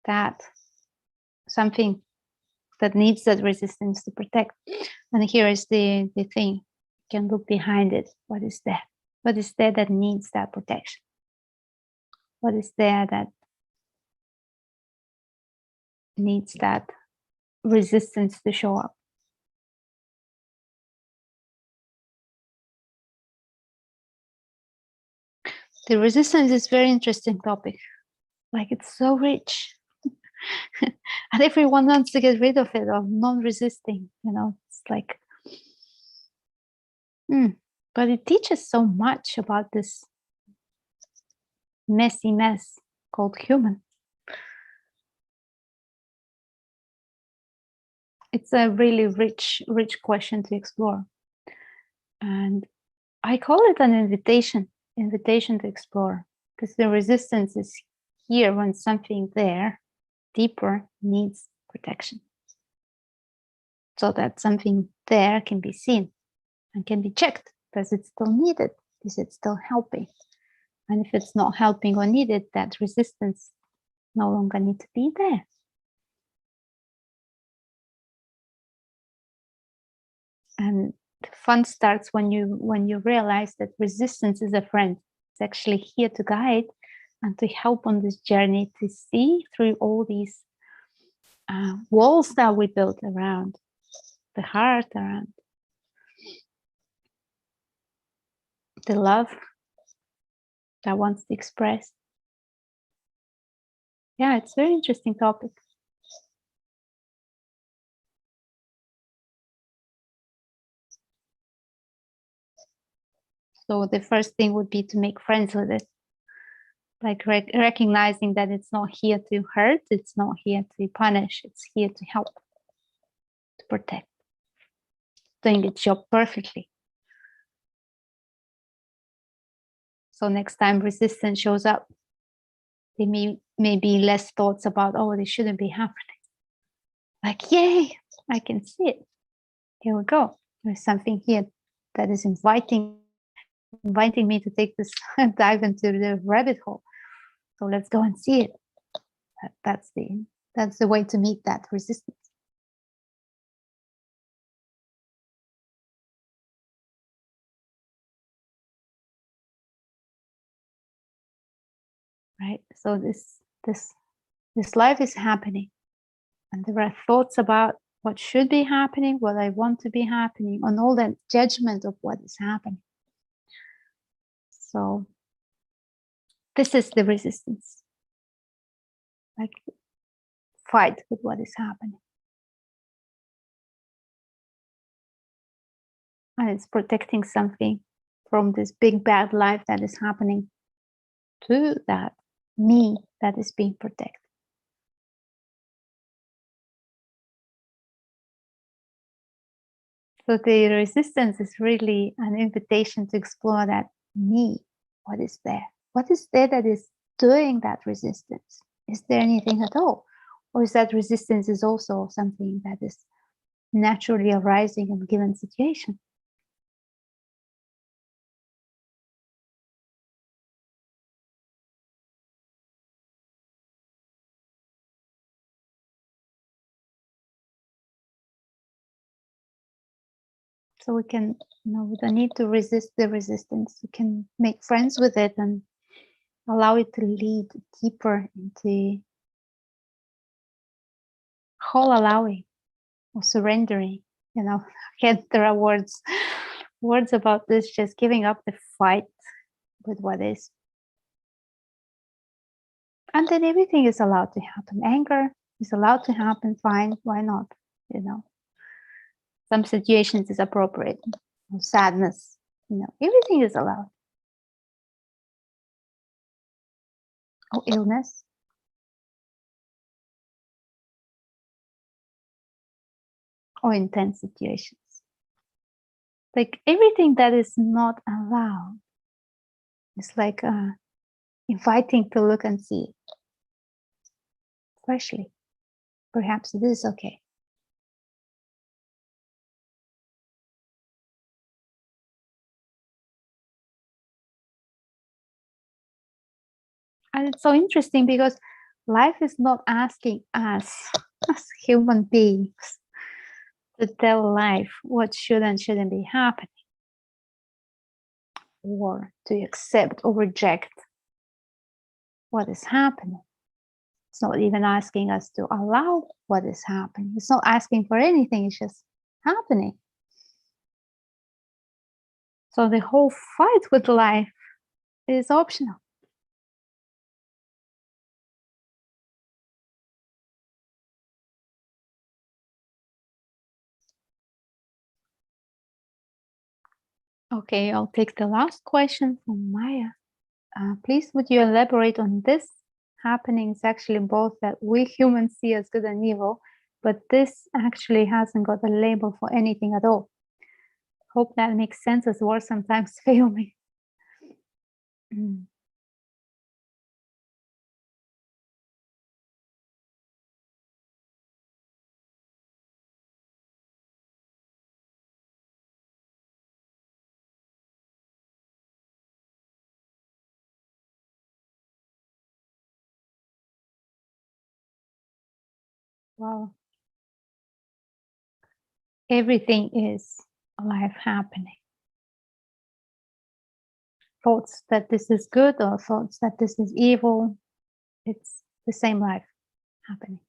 that, something that needs that resistance to protect. And here is the thing. You can look behind it. What is there? What is there that needs that protection? What is there that needs that resistance to show up? The resistance is a very interesting topic. Like it's so rich. And everyone wants to get rid of it, of non-resisting, it's like, but it teaches so much about this messy mess called human. It's a really rich question to explore. And I call it an invitation to explore, because the resistance is here when something there, deeper, needs protection. So that something there can be seen and can be checked. Does it still needed? Is it still helping? And if it's not helping or needed, that resistance no longer needs to be there. And the fun starts when you realize that resistance is a friend. It's actually here to guide and to help on this journey, to see through all these walls that we built around the heart, around the love that wants to express. Yeah, it's a very interesting topic. So the first thing would be to make friends with it. Like recognizing that it's not here to hurt, it's not here to punish, it's here to help, to protect, doing its job perfectly. So next time resistance shows up, there may be less thoughts about, oh, this shouldn't be happening. Like, yay, I can see it. Here we go. There's something here that is inviting me to take this dive into the rabbit hole. So let's go and see it. That's the way to meet that resistance. Right. So this life is happening, and there are thoughts about what should be happening, what I want to be happening, and all that judgment of what is happening. So this is the resistance. Like, fight with what is happening. And it's protecting something from this big bad life that is happening to that me that is being protected. So the resistance is really an invitation to explore that me. What is there? What is there that is doing that resistance? Is there anything at all? Or is that resistance is also something that is naturally arising in a given situation? So we can, we don't need to resist the resistance. We can make friends with it and allow it to lead deeper into whole allowing or surrendering. Again, there are words about this, just giving up the fight with what is. And then everything is allowed to happen. Anger is allowed to happen, fine, why not? Some situations is appropriate. Sadness, everything is allowed. Or illness. Or intense situations. Like everything that is not allowed is like inviting to look and see it freshly. Perhaps it is okay. And it's so interesting because life is not asking us as human beings to tell life what should and shouldn't be happening, or to accept or reject what is happening. It's not even asking us to allow what is happening. It's not asking for anything, it's just happening. So the whole fight with life is optional. Okay, I'll take the last question from Maya. Please, would you elaborate on this happening? It's actually both that we humans see as good and evil, but this actually hasn't got a label for anything at all. Hope that makes sense, as words sometimes fail me. Wow. Everything is life happening. Thoughts that this is good or thoughts that this is evil, it's the same life happening.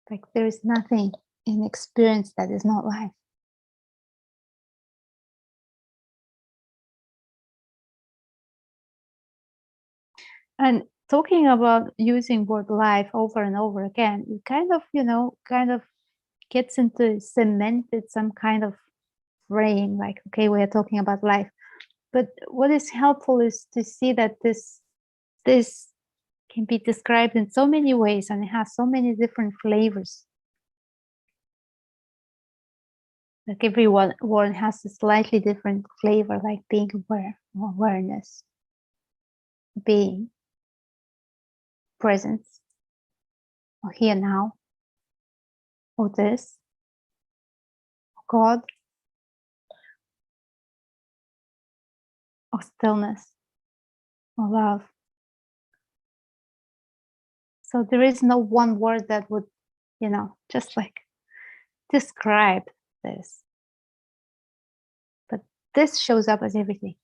Like there is nothing in experience that is not life. And talking about using word life over and over again, it kind of gets into cemented some kind of frame, like, okay, we are talking about life. But what is helpful is to see that this can be described in so many ways, and it has so many different flavors. Like every word has a slightly different flavor, like being aware, or awareness, being, presence, or here now, or this, or God, or stillness, or love. So there is no one word that would, just like describe this. But this shows up as everything.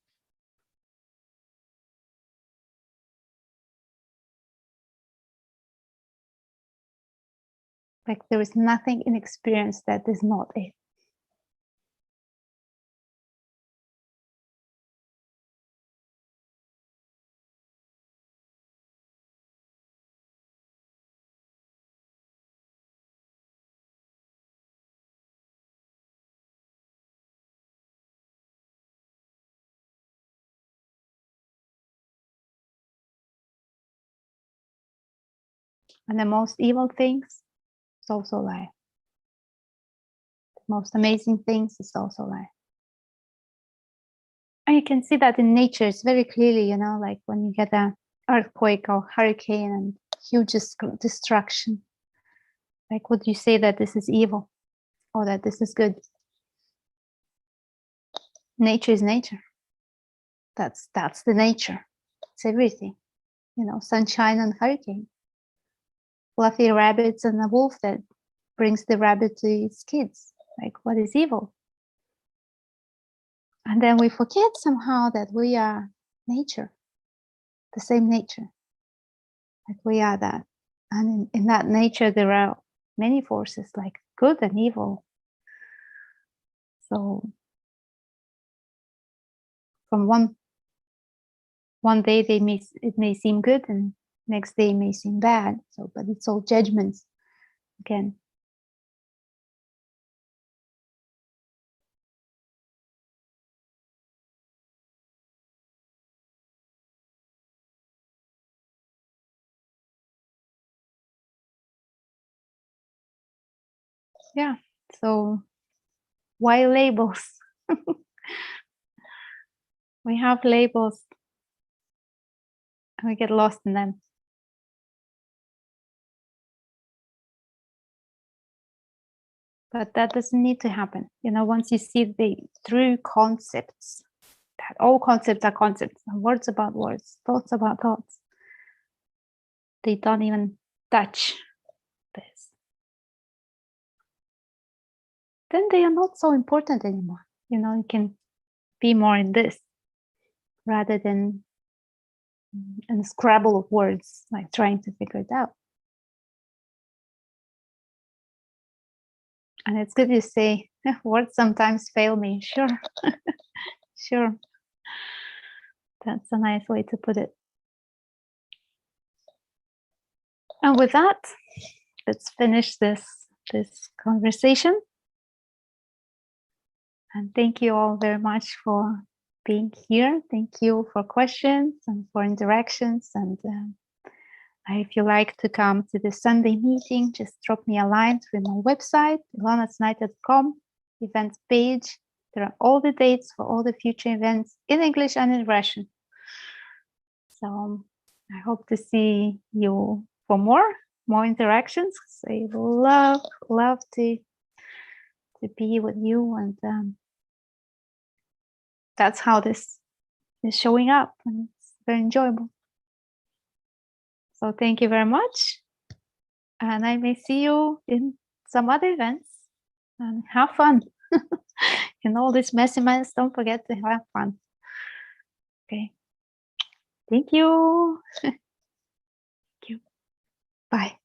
Like there is nothing in experience that is not it. And the most evil things is also life. The most amazing things is also life. And you can see that in nature, it's very clearly, like when you get an earthquake or hurricane and huge destruction. Like, would you say that this is evil or that this is good? Nature is nature. That's the nature. It's everything. Sunshine and hurricane. Fluffy rabbits and a wolf that brings the rabbit to its kids. Like, what is evil? And then we forget somehow that we are nature, the same nature. Like we are that. And in that nature, there are many forces, like good and evil. So from one day it may seem good, and next day it may seem bad. So, but it's all judgments again. Yeah. So why labels? We have labels and we get lost in them. But that doesn't need to happen. Once you see the true concepts, that all concepts are concepts, and words about words, thoughts about thoughts, they don't even touch this. Then they are not so important anymore. You can be more in this rather than in a scrabble of words, like trying to figure it out. And it's good to say, words sometimes fail me. Sure. Sure. That's a nice way to put it. And with that, let's finish this conversation. And thank you all very much for being here. Thank you for questions and for interactions. And if you like to come to the Sunday meeting, just drop me a line through my website, ilonaciunaite.com, events page. There are all the dates for all the future events in English and in Russian. So I hope to see you for more interactions. I love to be with you, and that's how this is showing up, and it's very enjoyable. So thank you very much, and I may see you in some other events, and have fun. In all this messy mess, don't forget to have fun. Okay. Thank you. Thank you. Bye.